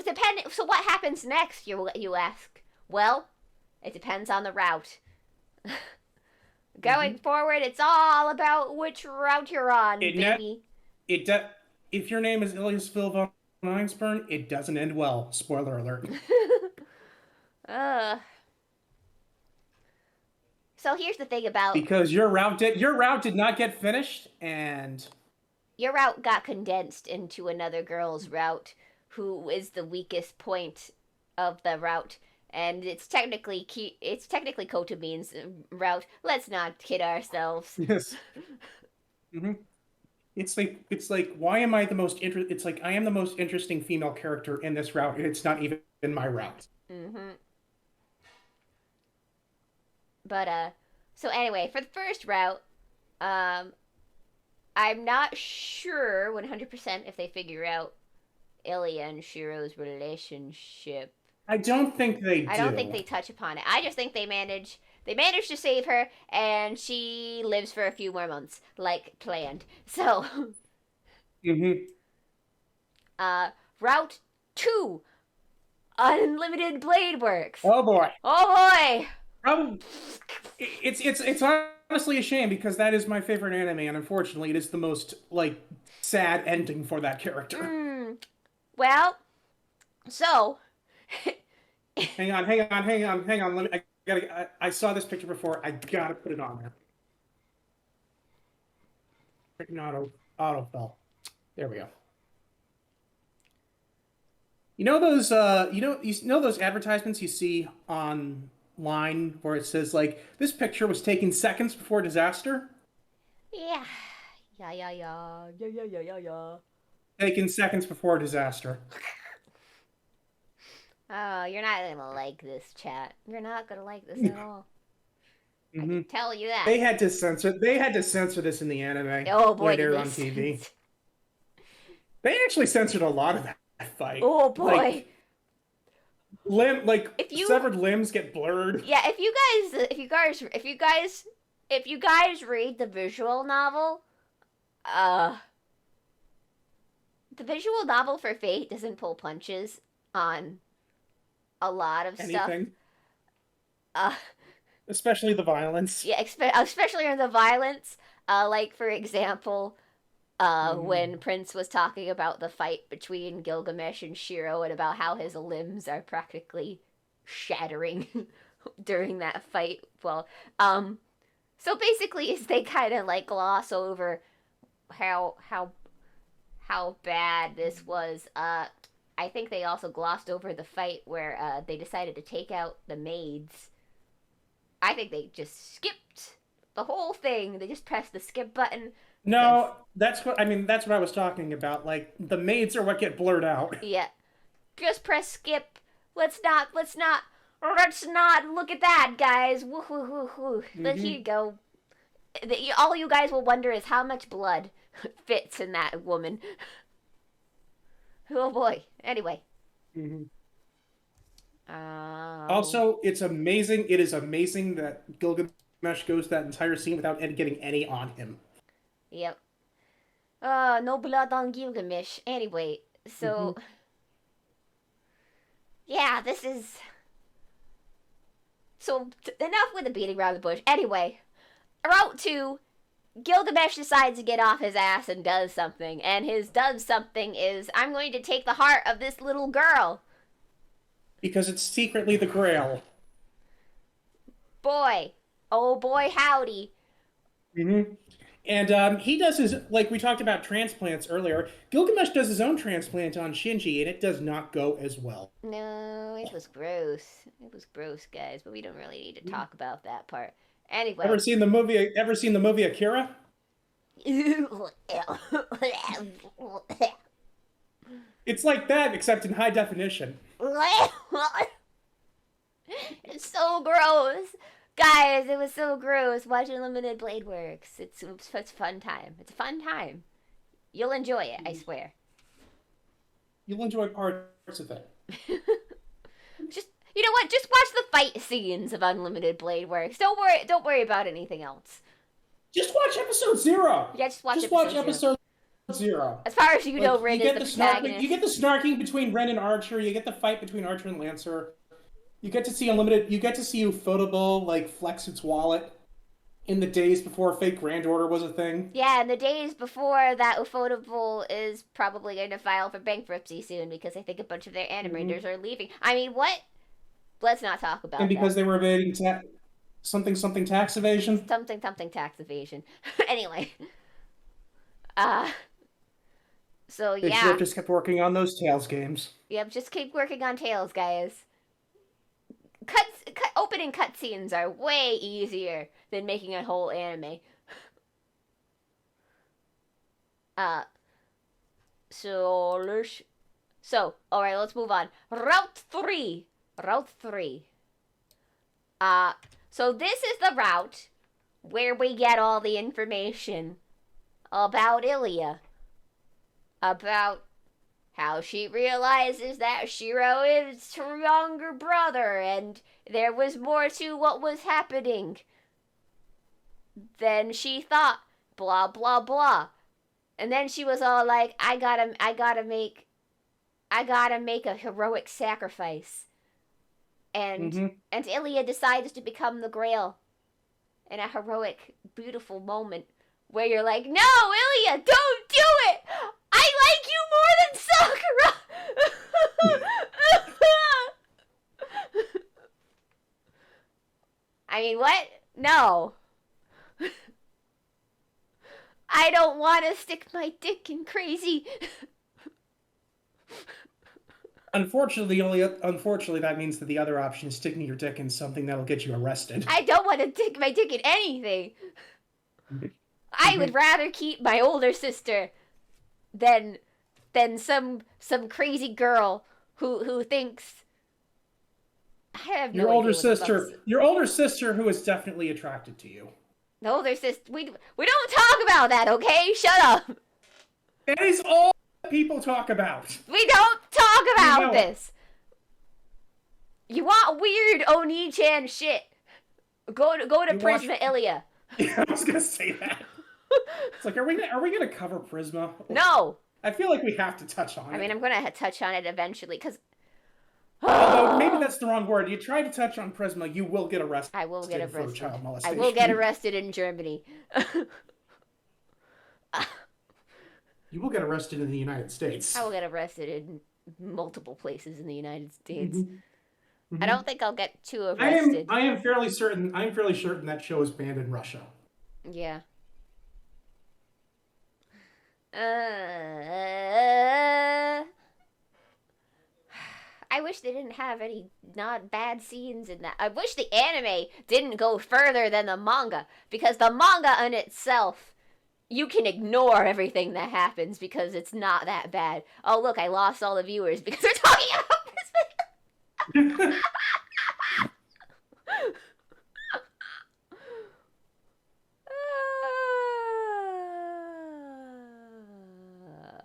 [SPEAKER 1] depending. So what happens next? You ask. Well, it depends on the route. Going forward, it's all about which route you're on, baby.
[SPEAKER 2] It if your name is Ilias Phil von Einsburn, it doesn't end well. Spoiler alert.
[SPEAKER 1] uh. So here's the thing about
[SPEAKER 2] Because your route did not get finished, and
[SPEAKER 1] your route got condensed into another girl's route, who is the weakest point of the route, and it's technically Kotamin's route. Let's not kid ourselves.
[SPEAKER 2] yes. hmm it's like why am I the most it's like I am the most interesting female character in this route, and it's not even in my route.
[SPEAKER 1] Mm-hmm. But so anyway, for the first route, um, I'm not sure 100% if they figure out Ilya and Shiro's relationship.
[SPEAKER 2] I don't think they
[SPEAKER 1] I don't think
[SPEAKER 2] do.
[SPEAKER 1] they touch upon it. I just think they manage to save her, and she lives for a few more months, like planned. So,
[SPEAKER 2] hmm
[SPEAKER 1] uh, Route 2, Unlimited Blade Works.
[SPEAKER 2] Oh boy.
[SPEAKER 1] Oh boy!
[SPEAKER 2] Probably it's honestly a shame because that is my favorite anime, and unfortunately, it is the most like sad ending for that character.
[SPEAKER 1] Well, so.
[SPEAKER 2] Hang on. I saw this picture before. I gotta put it on there. Freaking autofill. There we go. You know those advertisements you see online where it says like this picture was taken seconds before disaster?
[SPEAKER 1] Yeah. Yeah.
[SPEAKER 2] Taken seconds before disaster.
[SPEAKER 1] Oh, you're not gonna like this, chat. You're not gonna like this at all. I can tell you that.
[SPEAKER 2] They had to censor this in the anime.
[SPEAKER 1] Oh boy,
[SPEAKER 2] when it
[SPEAKER 1] did
[SPEAKER 2] aired
[SPEAKER 1] they
[SPEAKER 2] on TV. They actually censored a lot of that fight.
[SPEAKER 1] Oh boy.
[SPEAKER 2] Severed limbs get blurred.
[SPEAKER 1] Yeah, if you guys read the visual novel, the visual novel for Fate doesn't pull punches on a lot of
[SPEAKER 2] Anything.
[SPEAKER 1] stuff.
[SPEAKER 2] Especially the violence.
[SPEAKER 1] Yeah, especially in the violence. Like for example, when Prince was talking about the fight between Gilgamesh and Shiro and about how his limbs are practically shattering during that fight. Well, so basically, is they kind of like gloss over how bad this was. I think they also glossed over the fight where they decided to take out the maids. I think they just skipped the whole thing. They just pressed the skip button.
[SPEAKER 2] No, that's what I was talking about. Like the maids are what get blurred out.
[SPEAKER 1] Yeah. Just press skip. Let's not look at that, guys. Woo. But here you go. all you guys will wonder is how much blood fits in that woman. Oh boy. Anyway.
[SPEAKER 2] Mm-hmm.
[SPEAKER 1] Oh.
[SPEAKER 2] Also, it's amazing. It is amazing that Gilgamesh goes that entire scene without getting any on him.
[SPEAKER 1] Yep. No blood on Gilgamesh. Anyway,
[SPEAKER 2] Hmm.
[SPEAKER 1] so yeah, this is enough with the beating around the bush. Anyway, Route 2, Gilgamesh decides to get off his ass and does something, and his does something is I'm going to take the heart of this little girl.
[SPEAKER 2] Because it's secretly the Grail.
[SPEAKER 1] Boy, oh boy, howdy.
[SPEAKER 2] Hmm. And he does his, like we talked about transplants earlier, Gilgamesh does his own transplant on Shinji, and it does not go as well.
[SPEAKER 1] No, it was gross. It was gross, guys, but we don't really need to
[SPEAKER 2] Mhm.
[SPEAKER 1] talk about that part.
[SPEAKER 2] Ever
[SPEAKER 1] Anyway.
[SPEAKER 2] seen the movie? Ever seen the movie Akira? It's like that, except in high definition.
[SPEAKER 1] It's so gross. Guys, it was so gross watching Limited Blade Works. It's a fun time. It's a fun time. You'll enjoy it, I swear.
[SPEAKER 2] You'll enjoy parts of it.
[SPEAKER 1] Just you know what? Just watch the fight scenes of Unlimited Blade Works. Don't worry about anything else.
[SPEAKER 2] Just watch episode 0.
[SPEAKER 1] Yeah, just watch
[SPEAKER 2] Just watch
[SPEAKER 1] episode 0.
[SPEAKER 2] episode 0.
[SPEAKER 1] As far as you know,
[SPEAKER 2] Like
[SPEAKER 1] Rin is the
[SPEAKER 2] you
[SPEAKER 1] protagonist.
[SPEAKER 2] get the snarking between Ren and Archer, you get the fight between Archer and Lancer. You get to see Unlimited, you get to see Ufotable like flex its wallet in the days before Fake Grand Order was a thing.
[SPEAKER 1] Yeah, and the days before that, Ufotable is probably going to file for bankruptcy soon because I think a bunch of their animators are leaving. I mean, what? Let's not talk
[SPEAKER 2] And
[SPEAKER 1] about that.
[SPEAKER 2] because they were evading something tax evasion.
[SPEAKER 1] Something tax evasion. Anyway, uh, so
[SPEAKER 2] They should have
[SPEAKER 1] yeah,
[SPEAKER 2] just kept working on those Tails games.
[SPEAKER 1] yep. Just keep working on Tails, guys. Opening cutscenes are way easier than making a whole anime. Uh, so all right, let's move on. Route 3. Uh, so this is the route where we get all the information about Ilya, about how she realizes that Shiro is her younger brother and there was more to what was happening than she thought. Blah blah blah. And then she was all like, I gotta make a heroic sacrifice. And
[SPEAKER 2] Hmm.
[SPEAKER 1] and Ilya decides to become the Grail in a heroic, beautiful moment where you're like, no, Ilya, don't do it! I like you more than Sakura! I mean, what? No. I don't want to stick my dick in crazy.
[SPEAKER 2] Unfortunately, that means that the other option is sticking your dick in something that'll get you arrested.
[SPEAKER 1] I don't want to stick my dick in anything. I would
[SPEAKER 2] Mhm.
[SPEAKER 1] rather keep my older sister than some crazy girl who thinks I have no idea what the fuck's
[SPEAKER 2] Your older sister who is definitely attracted to you.
[SPEAKER 1] the older sister. We don't talk about that, okay? Shut up.
[SPEAKER 2] That is all people talk about.
[SPEAKER 1] We don't talk
[SPEAKER 2] You
[SPEAKER 1] about
[SPEAKER 2] know it.
[SPEAKER 1] this. You want weird Oni-chan shit? Go to
[SPEAKER 2] You watch.
[SPEAKER 1] Prisma Ilya.
[SPEAKER 2] Yeah, I was gonna say that. It's like, are we gonna cover Prisma?
[SPEAKER 1] No.
[SPEAKER 2] I feel like we have to touch on
[SPEAKER 1] I
[SPEAKER 2] it.
[SPEAKER 1] mean, I'm gonna touch on it eventually because
[SPEAKER 2] Although maybe that's the wrong word. You try to touch on Prisma, you will get arrested.
[SPEAKER 1] I will get
[SPEAKER 2] For
[SPEAKER 1] arrested.
[SPEAKER 2] child
[SPEAKER 1] I
[SPEAKER 2] molestation.
[SPEAKER 1] will get arrested in Germany.
[SPEAKER 2] You will get arrested in the United States.
[SPEAKER 1] I will get arrested in multiple places in the United States.
[SPEAKER 2] Mm-hmm.
[SPEAKER 1] I don't think I'll get too arrested.
[SPEAKER 2] I am fairly certain. I am fairly certain that show is banned in Russia.
[SPEAKER 1] Yeah. I wish they didn't have any not bad scenes in that. I wish the anime didn't go further than the manga because the manga in itself you can ignore everything that happens because it's not that bad. Oh look, I lost all the viewers because we're talking about this.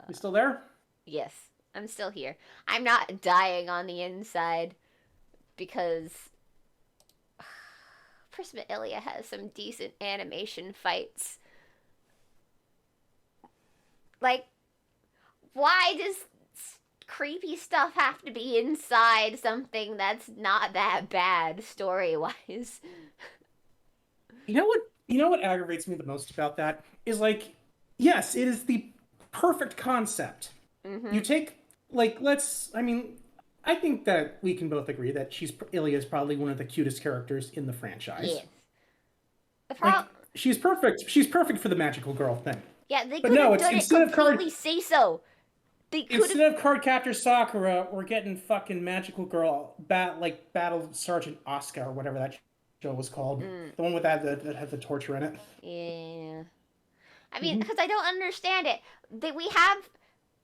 [SPEAKER 2] You still there?
[SPEAKER 1] Yes, I'm still here. I'm not dying on the inside because Prisma Ilia has some decent animation fights. Like, why does creepy stuff have to be inside something that's not that bad story wise?
[SPEAKER 2] You know what? You know what aggravates me the most about that is like, yes, it is the perfect concept.
[SPEAKER 1] Mm-hmm.
[SPEAKER 2] You take like let's. I mean, I think that we can both agree that Ilya is probably one of the cutest characters in the franchise.
[SPEAKER 1] Yes. The
[SPEAKER 2] Like
[SPEAKER 1] problem.
[SPEAKER 2] she's perfect. She's perfect for the magical girl thing.
[SPEAKER 1] Yeah, they
[SPEAKER 2] But
[SPEAKER 1] could
[SPEAKER 2] no,
[SPEAKER 1] have
[SPEAKER 2] it's
[SPEAKER 1] done it completely say so. They could have.
[SPEAKER 2] instead of Cardcaptor Sakura, we're getting fucking magical girl like Battle Sergeant Asuka or whatever that show was called.
[SPEAKER 1] Mm,
[SPEAKER 2] The one with that had the torture in it.
[SPEAKER 1] yeah. I mean,
[SPEAKER 2] Hmm.
[SPEAKER 1] because I don't understand it.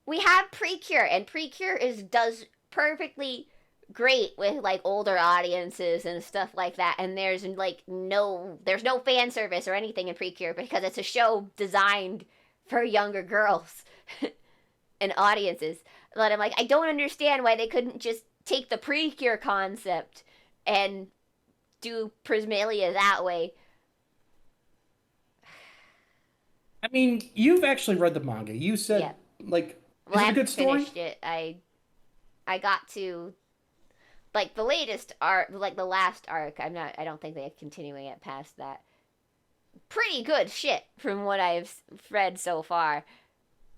[SPEAKER 1] We have Precure, and Precure is does perfectly great with like older audiences and stuff like that. And there's no fan service or anything in Precure because it's a show designed for younger girls and audiences. But I'm like, I don't understand why they couldn't just take the Precure concept and do Prismalia that way.
[SPEAKER 2] I mean, you've actually read the manga. You
[SPEAKER 1] Yeah.
[SPEAKER 2] said like,
[SPEAKER 1] Well,
[SPEAKER 2] is
[SPEAKER 1] I
[SPEAKER 2] it a
[SPEAKER 1] haven't
[SPEAKER 2] good story?
[SPEAKER 1] finished it. I got to like the latest arc, like the last arc. I don't think they're continuing it past that. Pretty good shit from what I've read so far.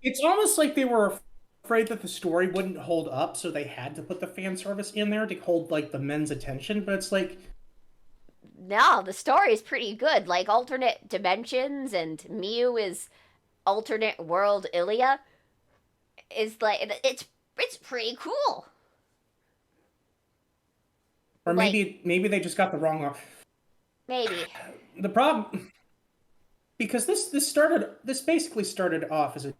[SPEAKER 2] It's almost like they were afraid that the story wouldn't hold up, so they had to put the fan service in there to hold like the men's attention. But it's like,
[SPEAKER 1] No, the story is pretty good. Like alternate dimensions, and Miu is alternate world Ilia. Is like it's pretty cool.
[SPEAKER 2] or
[SPEAKER 1] Like
[SPEAKER 2] maybe they just got the wrong.
[SPEAKER 1] maybe.
[SPEAKER 2] The problem because this basically started off as a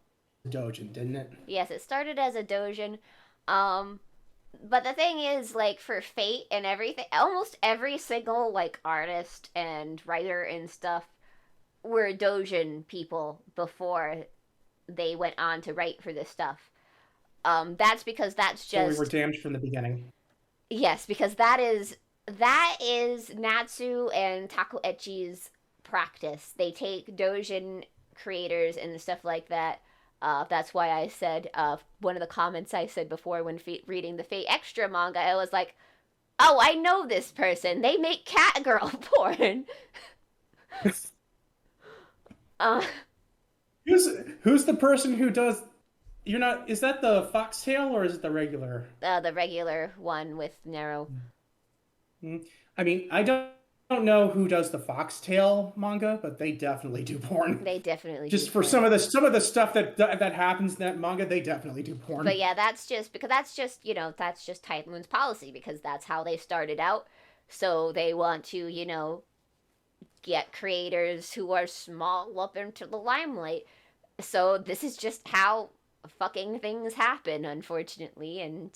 [SPEAKER 2] dojin, didn't it?
[SPEAKER 1] Yes, it started as a dojin. Um but the thing is, like for Fate and everything, almost every single like artist and writer and stuff were dojin people before they went on to write for this stuff. That's because that's
[SPEAKER 2] So we were
[SPEAKER 1] just
[SPEAKER 2] damned from the beginning.
[SPEAKER 1] yes, because that is Natsu and Taco Echi's practice. They take dojin creators and stuff like that. That's why I said one of the comments I said before when reading the Fate Extra manga, I was like, "Oh, I know this person. They make cat girl porn." Uh,
[SPEAKER 2] who's who's the person who does? You're not. Is that the foxtail or is it the regular?
[SPEAKER 1] the regular one with narrow.
[SPEAKER 2] Hmm. I mean, I don't know who does the foxtail manga, but they definitely do porn.
[SPEAKER 1] They definitely do
[SPEAKER 2] Just for
[SPEAKER 1] porn.
[SPEAKER 2] some of the stuff that happens in that manga, they definitely do
[SPEAKER 1] But
[SPEAKER 2] porn.
[SPEAKER 1] yeah, that's just because that's just Titan Moon's policy because that's how they started out. So they want to, get creators who are small up into the limelight. So this is just how fucking things happen, unfortunately, and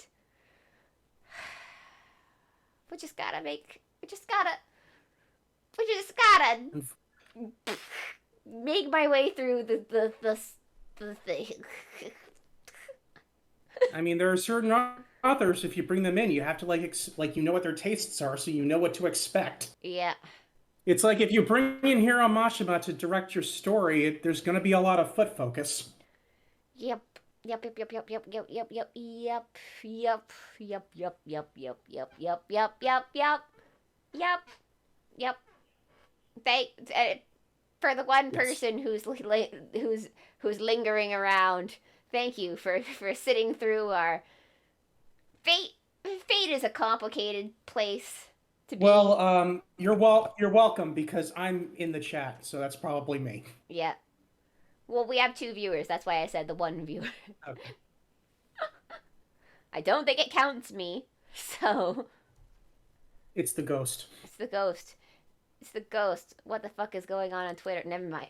[SPEAKER 1] we just gotta make my way through the thing.
[SPEAKER 2] I mean, there are certain authors, if you bring them in, you have to like you know what their tastes are, so you know what to expect.
[SPEAKER 1] Yeah.
[SPEAKER 2] It's like if you bring in Hiro Mashima to direct your story, there's going to be a lot of foot focus.
[SPEAKER 1] Yep. Yep, yep, yep, yep, yep, yep, yep, yep, yep, yep, yep, yep, yep, yep, yep, yep, yep, yep, yep, yep. They for the one
[SPEAKER 2] Yes.
[SPEAKER 1] person who's lingering around. Thank you for sitting through our fate. Fate is a complicated place to be.
[SPEAKER 2] Well, you're welcome because I'm in the chat, so that's probably me.
[SPEAKER 1] Yeah. Well, we have two viewers. That's why I said the one viewer.
[SPEAKER 2] Okay.
[SPEAKER 1] I don't think it counts me. So
[SPEAKER 2] It's the ghost.
[SPEAKER 1] it's the ghost. It's the ghost. What the fuck is going on Twitter? Never mind.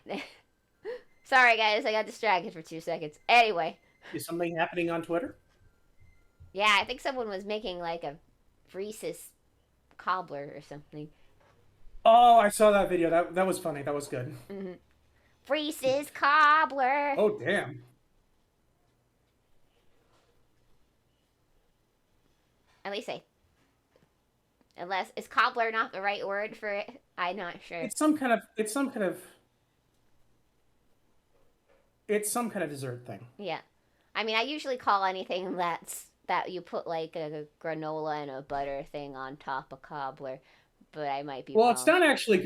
[SPEAKER 1] Sorry, guys. I got distracted for 2 seconds. Anyway,
[SPEAKER 2] Is something happening on Twitter?
[SPEAKER 1] yeah, I think someone was making like a Reese's cobbler or something.
[SPEAKER 2] Oh, I saw that video. That was funny. That was good.
[SPEAKER 1] Mm-hmm. Reese's cobbler.
[SPEAKER 2] Oh, damn.
[SPEAKER 1] At least I. Unless is cobbler not the right word for it? I'm not sure.
[SPEAKER 2] It's some kind of dessert thing.
[SPEAKER 1] Yeah, I mean, I usually call anything that you put like a granola and a butter thing on top of cobbler, but I might be
[SPEAKER 2] Well,
[SPEAKER 1] wrong.
[SPEAKER 2] it's not actually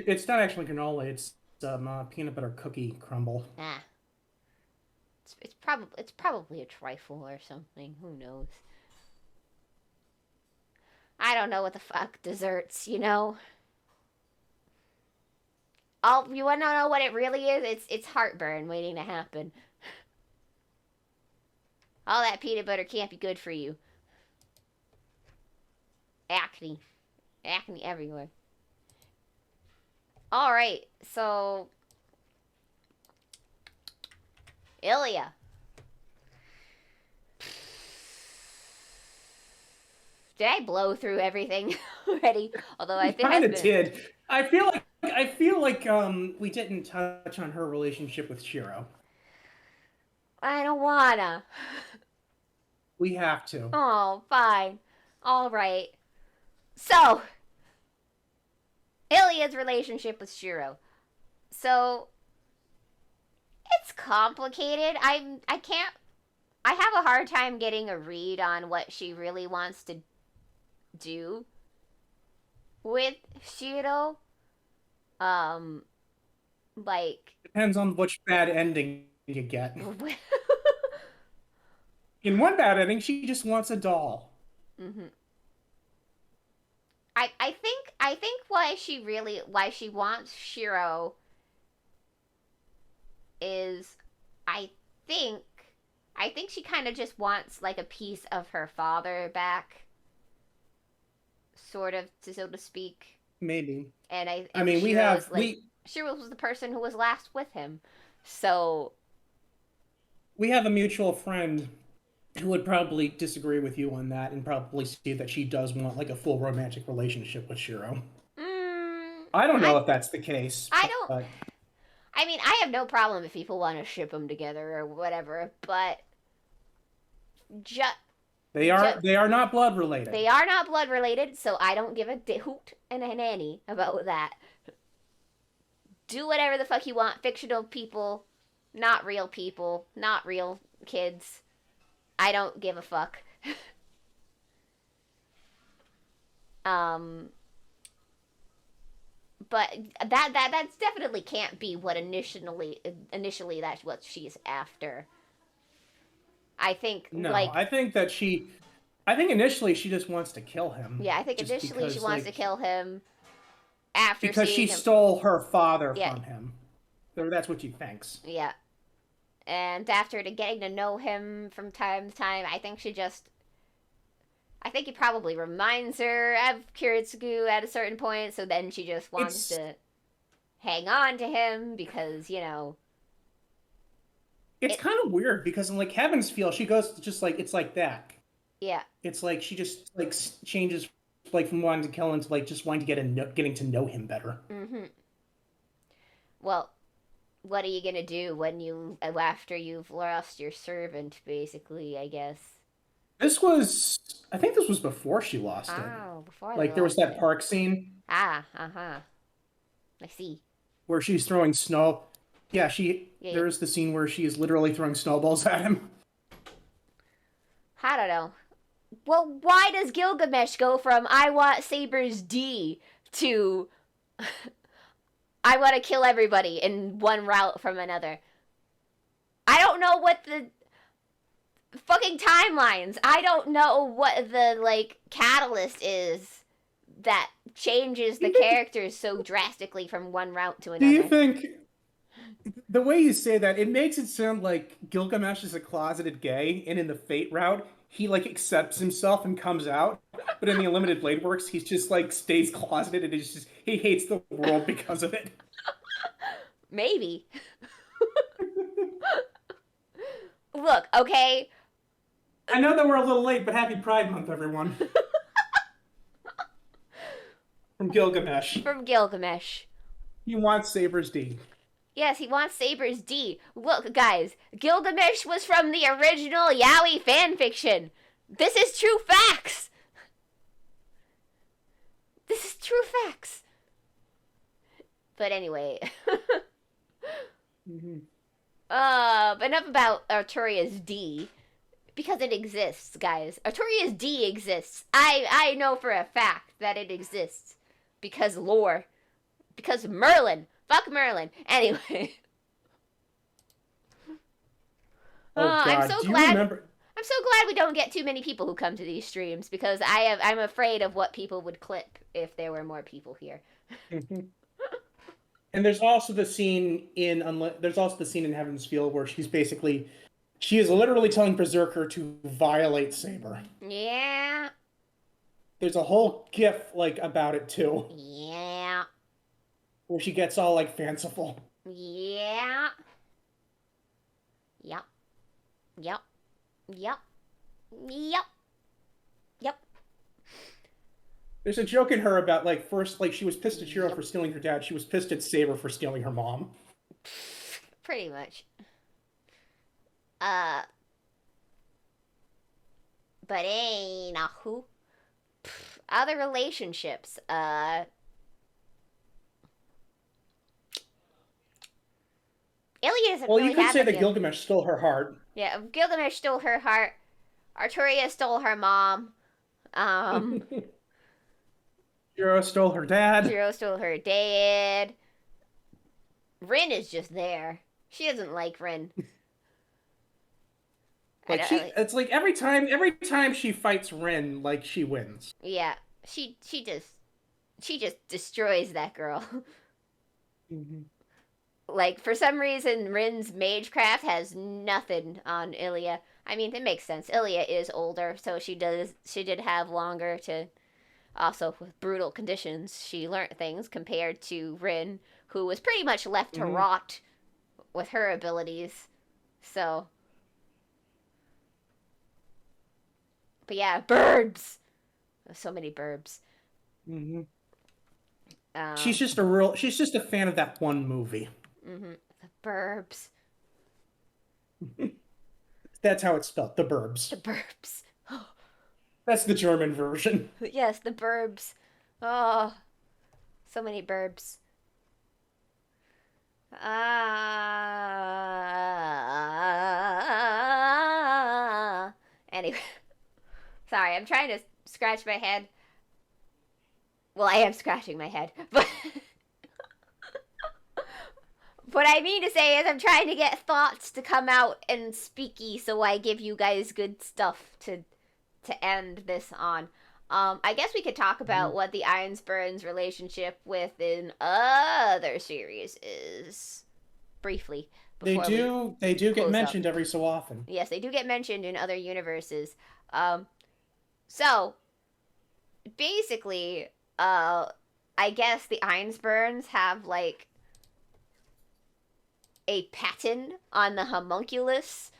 [SPEAKER 2] granola. It's peanut butter cookie crumble.
[SPEAKER 1] Ah, it's probably a trifle or something. Who knows? I don't know what the fuck desserts. All you want to know what it really is? It's heartburn waiting to happen. All that peanut butter can't be good for you. Acne, acne everywhere. All right, so Ilya. Did I blow through everything already? Although I think
[SPEAKER 2] Kind of did. I feel like we didn't touch on her relationship with Shiro.
[SPEAKER 1] I don't wanna.
[SPEAKER 2] We have to.
[SPEAKER 1] Oh, fine. All right. So, Ilya's relationship with Shiro. So, it's complicated. I can't I have a hard time getting a read on what she really wants to do with Shiro. Um like
[SPEAKER 2] Depends on which bad ending you get. In one bad ending, she just wants a doll.
[SPEAKER 1] mhm. I think why she wants Shiro is I think I think she kind of just wants like a piece of her father back, sort of, so to speak.
[SPEAKER 2] Maybe. I
[SPEAKER 1] And
[SPEAKER 2] mean,
[SPEAKER 1] Shiro is like Shiro was the person who was last with him, so
[SPEAKER 2] we have a mutual friend who would probably disagree with you on that and probably see that she does want like a full romantic relationship with Shiro.
[SPEAKER 1] mm,
[SPEAKER 2] I don't know
[SPEAKER 1] I
[SPEAKER 2] if that's the case,
[SPEAKER 1] I don't.
[SPEAKER 2] but
[SPEAKER 1] I mean, I have no problem if people want to ship them together or whatever, but just
[SPEAKER 2] they are not blood related.
[SPEAKER 1] they are not blood related, so I don't give a hoot and a nanny about that. Do whatever the fuck you want. Fictional people, not real kids. I don't give a fuck. um, but that's definitely can't be what initially that's what she's after. I think
[SPEAKER 2] No, I think initially she just wants to kill him.
[SPEAKER 1] yeah, I think
[SPEAKER 2] Just
[SPEAKER 1] initially she
[SPEAKER 2] because
[SPEAKER 1] wants to kill him after
[SPEAKER 2] because
[SPEAKER 1] seeing
[SPEAKER 2] she
[SPEAKER 1] him.
[SPEAKER 2] stole her father
[SPEAKER 1] Yeah,
[SPEAKER 2] from him. Or that's what she thinks.
[SPEAKER 1] yeah. And after getting to know him from time to time, I think he probably reminds her of Kiritsugu at a certain point, so then she just wants
[SPEAKER 2] It's
[SPEAKER 1] to hang on to him because.
[SPEAKER 2] it's
[SPEAKER 1] It,
[SPEAKER 2] kind of weird because in like Heaven's Feel, she goes just like it's like that.
[SPEAKER 1] yeah.
[SPEAKER 2] It's like she just like changes like from wanting to kill him to like just wanting to getting to know him better.
[SPEAKER 1] Mm-hmm. Well, what are you gonna do after you've lost your servant, basically, I guess.
[SPEAKER 2] I think this was before she lost it.
[SPEAKER 1] Oh, before they
[SPEAKER 2] Like there was
[SPEAKER 1] lost
[SPEAKER 2] that
[SPEAKER 1] it.
[SPEAKER 2] park scene
[SPEAKER 1] Ah, uh-huh. I see.
[SPEAKER 2] where she's throwing snow. Yeah,
[SPEAKER 1] Yeah, yeah.
[SPEAKER 2] there's the scene where she is literally throwing snowballs at him.
[SPEAKER 1] I don't know. Well, why does Gilgamesh go from I want Saber's D to I want to kill everybody in one route from another? I don't know what the fucking timelines. I don't know what the like catalyst is that changes the characters so drastically from one route to
[SPEAKER 2] Do you
[SPEAKER 1] another.
[SPEAKER 2] think the way you say that, it makes it sound like Gilgamesh is a closeted gay, and in the Fate route, he like accepts himself and comes out. But in the Unlimited Blade Works, he's just like stays closeted and he hates the world because of it.
[SPEAKER 1] Maybe. Look, okay,
[SPEAKER 2] I know that we're a little late, but happy Pride Month, everyone. From Gilgamesh.
[SPEAKER 1] from Gilgamesh.
[SPEAKER 2] He wants Saber's D.
[SPEAKER 1] Yes, he wants Saber's D. Look, guys, Gilgamesh was from the original Yaoi fanfiction. This is true facts. This is true facts. But anyway,
[SPEAKER 2] Mhm.
[SPEAKER 1] enough about Arturia's D. Because it exists, guys. Arturia's D exists. I know for a fact that it exists. Because lore. Because Merlin. Fuck Merlin. Anyway.
[SPEAKER 2] Oh
[SPEAKER 1] I'm
[SPEAKER 2] God,
[SPEAKER 1] so
[SPEAKER 2] do you
[SPEAKER 1] glad.
[SPEAKER 2] remember?
[SPEAKER 1] I'm so glad we don't get too many people who come to these streams because I'm afraid of what people would clip if there were more people here.
[SPEAKER 2] Mhm. And there's also the scene in there's also the scene in Heaven's Field where she is literally telling Berserker to violate Saber.
[SPEAKER 1] Yeah.
[SPEAKER 2] There's a whole gif like about it too,
[SPEAKER 1] Yeah.
[SPEAKER 2] where she gets all like fanciful.
[SPEAKER 1] Yeah. Yep. Yep. Yep. Yep. Yep.
[SPEAKER 2] There's a joke in her about like first like she was pissed at Shiro
[SPEAKER 1] Yep.
[SPEAKER 2] for stealing her dad. She was pissed at Saber for stealing her mom.
[SPEAKER 1] Pretty much. Uh, but ain't a who. Other relationships. Ilya doesn't
[SPEAKER 2] Well, you
[SPEAKER 1] really
[SPEAKER 2] could
[SPEAKER 1] have
[SPEAKER 2] say
[SPEAKER 1] a
[SPEAKER 2] that
[SPEAKER 1] feel.
[SPEAKER 2] Gilgamesh stole her heart.
[SPEAKER 1] Yeah, Gilgamesh stole her heart. Arturia stole her mom. Um,
[SPEAKER 2] Shiro stole her dad.
[SPEAKER 1] Shiro stole her dad. Rin is just there. She doesn't like Rin. I
[SPEAKER 2] Like
[SPEAKER 1] don't.
[SPEAKER 2] it's like every time she fights Rin, like she wins.
[SPEAKER 1] Yeah, she just destroys that girl.
[SPEAKER 2] Mhm.
[SPEAKER 1] Like for some reason, Rin's magecraft has nothing on Ilya. I mean, it makes sense. Ilya is older, so she did have longer to. Also, with brutal conditions, she learnt things compared to Rin, who was pretty much left to
[SPEAKER 2] Mhm.
[SPEAKER 1] rot with her abilities. So, but yeah, burbs. So many burbs.
[SPEAKER 2] Mhm.
[SPEAKER 1] Um,
[SPEAKER 2] She's just a fan of that one movie.
[SPEAKER 1] the burbs.
[SPEAKER 2] That's how it's spelled, the
[SPEAKER 1] The
[SPEAKER 2] Burbs.
[SPEAKER 1] burbs.
[SPEAKER 2] That's the German version.
[SPEAKER 1] Yes, the burbs. Oh, so many burbs. Anyway, sorry, I'm trying to scratch my head. Well, I am scratching my head, but what I mean to say is I'm trying to get thoughts to come out and speaky, so I give you guys good stuff to end this on. I guess we could talk about
[SPEAKER 2] Mhm.
[SPEAKER 1] what the Ironsburns relationship with in other series is briefly before we
[SPEAKER 2] They do get
[SPEAKER 1] close up.
[SPEAKER 2] mentioned every so often.
[SPEAKER 1] Yes, they do get mentioned in other universes. Um, so basically, uh, I guess the Ironsburns have like a patent on the homunculus,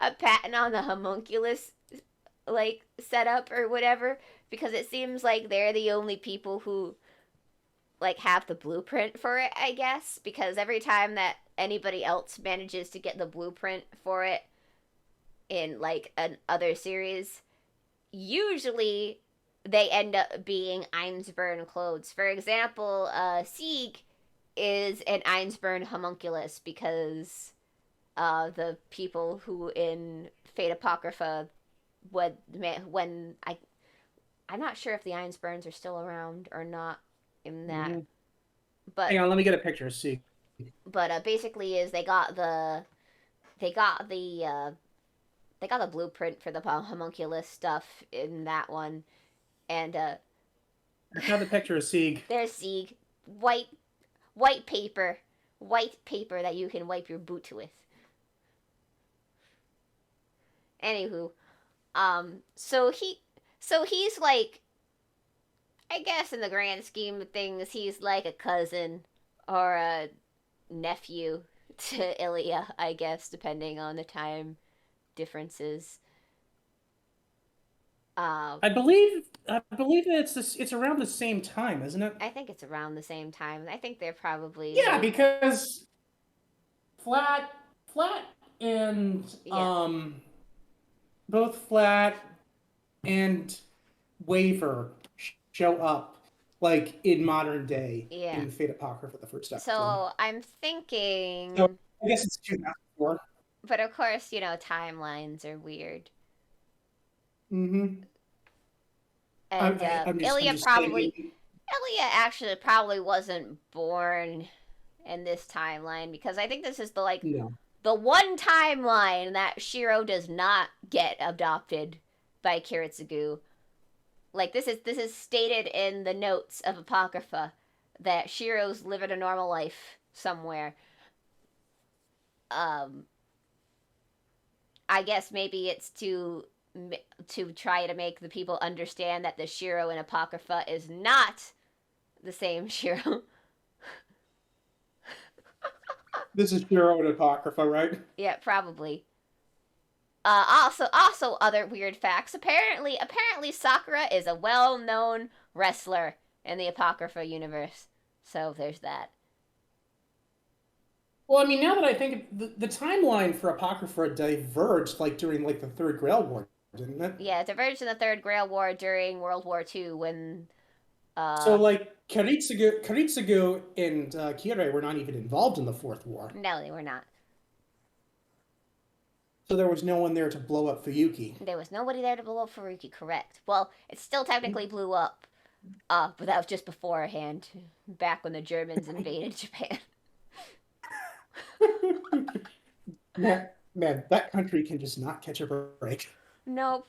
[SPEAKER 1] a patent on the homunculus like setup or whatever, because it seems like they're the only people who like have the blueprint for it, I guess, because every time that anybody else manages to get the blueprint for it in like an other series, usually they end up being Einsburn clothes. For example, Sieg is an Einsburn homunculus because the people who in Fate Apocrypha when I'm not sure if the Einsburns are still around or not in that,
[SPEAKER 2] Mhm.
[SPEAKER 1] but
[SPEAKER 2] Hang on, let me get a picture. See.
[SPEAKER 1] basically is they got the they got the blueprint for the homunculus stuff in that one, and
[SPEAKER 2] I found the picture of Sieg.
[SPEAKER 1] there's Sieg, white white paper, white paper that you can wipe your boot with. Anywho, so he's like, I guess in the grand scheme of things, he's like a cousin or a nephew to Ilya, I guess, depending on the time differences. Uh,
[SPEAKER 2] I believe that it's around the same time, isn't it?
[SPEAKER 1] I think it's around the same time. I think they're probably
[SPEAKER 2] Yeah,
[SPEAKER 1] like,
[SPEAKER 2] because flat and
[SPEAKER 1] yeah,
[SPEAKER 2] both flat and Waver show up like in modern day
[SPEAKER 1] Yeah.
[SPEAKER 2] in Fate Apocrypha, the first episode.
[SPEAKER 1] So I'm
[SPEAKER 2] So
[SPEAKER 1] thinking,
[SPEAKER 2] I guess it's 2004.
[SPEAKER 1] but of course, timelines are weird.
[SPEAKER 2] Mm-hmm.
[SPEAKER 1] And
[SPEAKER 2] I'm
[SPEAKER 1] Ilya
[SPEAKER 2] just saying.
[SPEAKER 1] Ilya actually probably wasn't born in this timeline because I think this is
[SPEAKER 2] No.
[SPEAKER 1] the one timeline that Shiro does not get adopted by Kiritsugu. Like this is stated in the notes of Apocrypha that Shiro's living a normal life somewhere. Um, I guess maybe it's to try to make the people understand that the Shiro in Apocrypha is not the same Shiro.
[SPEAKER 2] This is Hero and Apocrypha, right?
[SPEAKER 1] Yeah, probably. Also other weird facts. Apparently Sakura is a well-known wrestler in the Apocrypha universe. So there's that.
[SPEAKER 2] Well, I mean, now that I think the timeline for Apocrypha diverged like during like the Third Grail War, didn't it?
[SPEAKER 1] Yeah, it diverged in the Third Grail War during World War II when
[SPEAKER 2] So like Karitsugu and Kirei were not even involved in the Fourth War,
[SPEAKER 1] no, they were not.
[SPEAKER 2] so there was no one there to blow up Fuyuki.
[SPEAKER 1] There was nobody there to blow up Faruki, correct. Well, it still technically blew up. But that was just beforehand, back when the Germans invaded Japan.
[SPEAKER 2] Man, that country can just not catch a break.
[SPEAKER 1] Nope.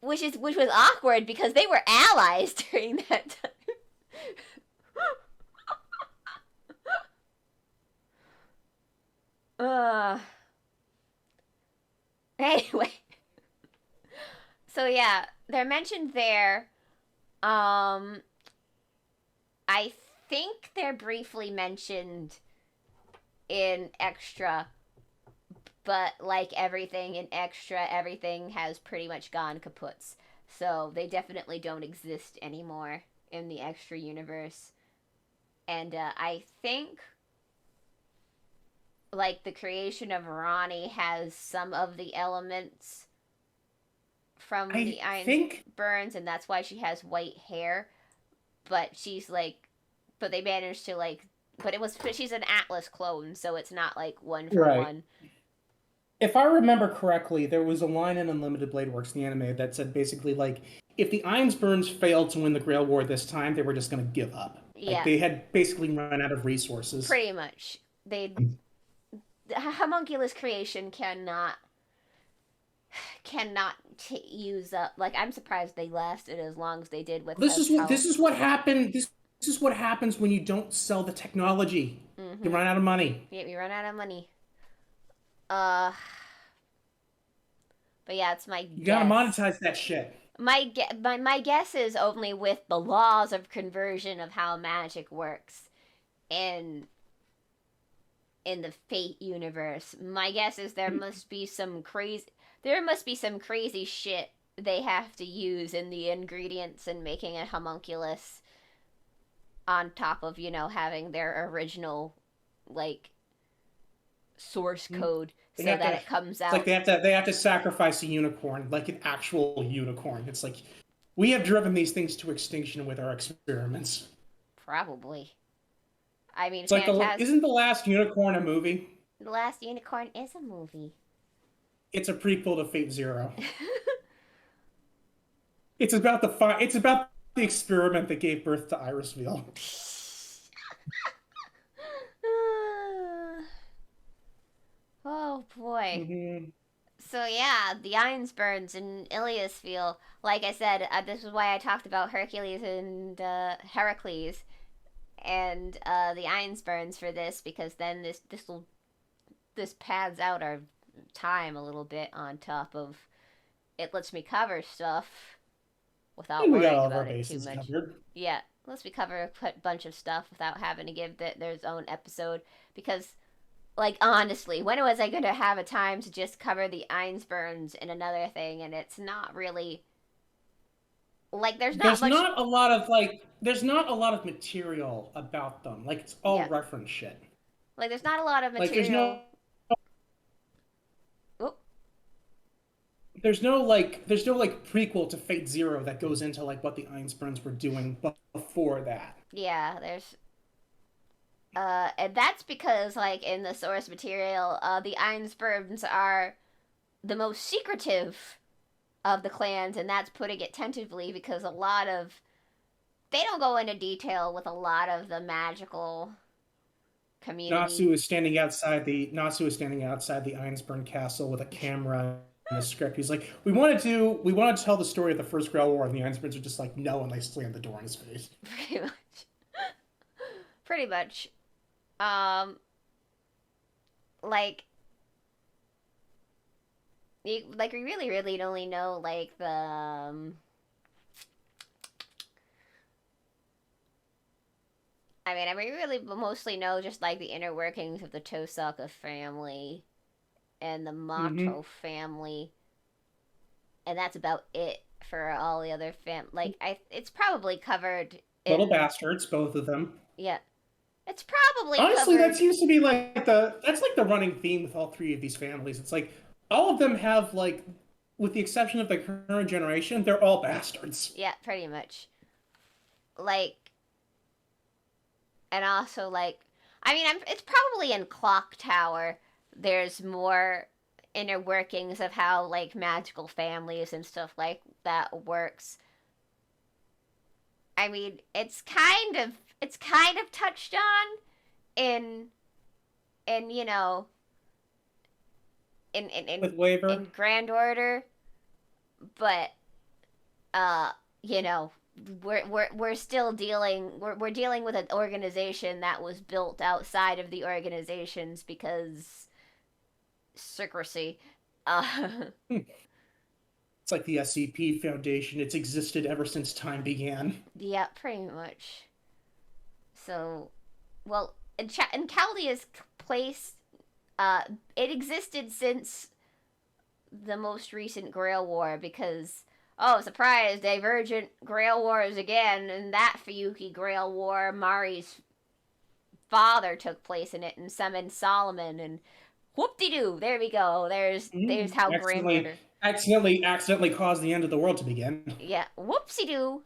[SPEAKER 1] Which was awkward because they were allies during that time. uh anyway. So yeah, they're mentioned there. Um I think they're briefly mentioned in extra, but like everything in extra, everything has pretty much gone kaputs. So they definitely don't exist anymore in the extra universe. And I think like the creation of Ronnie has some of the elements from
[SPEAKER 2] I
[SPEAKER 1] the Iron
[SPEAKER 2] think
[SPEAKER 1] Burns, and that's why she has white hair. But but they managed to but she's an Atlas clone, so it's not like one for
[SPEAKER 2] right.
[SPEAKER 1] one.
[SPEAKER 2] If I remember correctly, there was a line in Unlimited Blade Works, the anime, that said basically like if the Ironsburns failed to win the Grail War this time, they were just going to give up. Like
[SPEAKER 1] Yeah,
[SPEAKER 2] they had basically run out of resources.
[SPEAKER 1] pretty much. The homunculus creation cannot use up. Like I'm surprised they lasted as long as they did with
[SPEAKER 2] This
[SPEAKER 1] how.
[SPEAKER 2] is what happened. This is what happens when you don't sell the technology. You
[SPEAKER 1] Mm-hmm.
[SPEAKER 2] run out of money.
[SPEAKER 1] Yeah, we run out of money. Uh, but yeah, it's my
[SPEAKER 2] You got to
[SPEAKER 1] guess.
[SPEAKER 2] monetize that shit.
[SPEAKER 1] My guess is only with the laws of conversion of how magic works in the Fate universe. My guess is there must be some crazy shit they have to use in the ingredients in making a homunculus on top of, having their original like source code
[SPEAKER 2] They
[SPEAKER 1] so
[SPEAKER 2] have
[SPEAKER 1] that
[SPEAKER 2] to.
[SPEAKER 1] it comes
[SPEAKER 2] It's like
[SPEAKER 1] out
[SPEAKER 2] they have to sacrifice a unicorn, like an actual unicorn. It's like we have driven these things to extinction with our experiments.
[SPEAKER 1] probably. I mean,
[SPEAKER 2] It's like isn't the last unicorn a movie?
[SPEAKER 1] The Last Unicorn is a movie.
[SPEAKER 2] It's a prequel to Fate Zero. It's about it's about the experiment that gave birth to Irisville.
[SPEAKER 1] Oh boy.
[SPEAKER 2] Mm-hmm.
[SPEAKER 1] So yeah, the Ironsburns and Iliasfeel. Like I said, this is why I talked about Hercules and Heracles and the Ironsburns for this because then this pads out our time a little bit on top of it lets me cover stuff
[SPEAKER 2] I
[SPEAKER 1] without
[SPEAKER 2] think we got
[SPEAKER 1] worrying
[SPEAKER 2] all of our
[SPEAKER 1] about it too
[SPEAKER 2] bases
[SPEAKER 1] much.
[SPEAKER 2] covered.
[SPEAKER 1] Yeah, lets me cover a bunch of stuff without having to give their own episode because like honestly, when was I going to have a time to just cover the Einsburns in another thing? And it's not really like
[SPEAKER 2] There's not a lot of material about them. Like it's all
[SPEAKER 1] yeah,
[SPEAKER 2] reference shit.
[SPEAKER 1] like there's not a lot of
[SPEAKER 2] Like there's no
[SPEAKER 1] material. Oh,
[SPEAKER 2] there's no like prequel to Fate Zero that goes into like what the Einsteins were doing before that.
[SPEAKER 1] Yeah, there's and that's because like in the source material, the Einsteins are the most secretive of the clans, and that's putting it tentatively because a lot of they don't go into detail with a lot of the magical community.
[SPEAKER 2] Natsu is standing outside the Einstein castle with a camera and a script. He's like, we want to tell the story of the First Grail War, and the Einsteins are just like, no, and they slam the door in his face.
[SPEAKER 1] Pretty much. Pretty much. Um, like like we really only know like the we really mostly know just like the inner workings of the Tosaka family and the
[SPEAKER 2] Mm-hmm.
[SPEAKER 1] Mato family, and that's about it for all the other like it's probably covered
[SPEAKER 2] Little
[SPEAKER 1] in
[SPEAKER 2] bastards, both of them.
[SPEAKER 1] yeah, it's probably
[SPEAKER 2] Honestly, that
[SPEAKER 1] covered.
[SPEAKER 2] seems to be like the running theme with all three of these families. It's like all of them have like, with the exception of the current generation, they're all bastards.
[SPEAKER 1] Yeah, pretty much. Like, and also like it's probably in Clock Tower. There's more inner workings of how like magical families and stuff like that works. It's kind of touched on in in you know in in in,
[SPEAKER 2] With Waver.
[SPEAKER 1] in Grand Order, but uh you know we're still we're dealing with an organization that was built outside of the organizations because secrecy. uh
[SPEAKER 2] It's like the SCP Foundation. It's existed ever since time began.
[SPEAKER 1] yeah, pretty much. So well, in Chaldea's place, uh it existed since the most recent Grail War because oh surprise, Divergent Grail Wars again, and that Fuyuki Grail War, Mari's father took place in it and summoned Solomon, and whoop de doo, there we go. There's how Grand
[SPEAKER 2] Accidentally,
[SPEAKER 1] Order.
[SPEAKER 2] accidentally caused the end of the world to begin.
[SPEAKER 1] Yeah, whoopsie doo.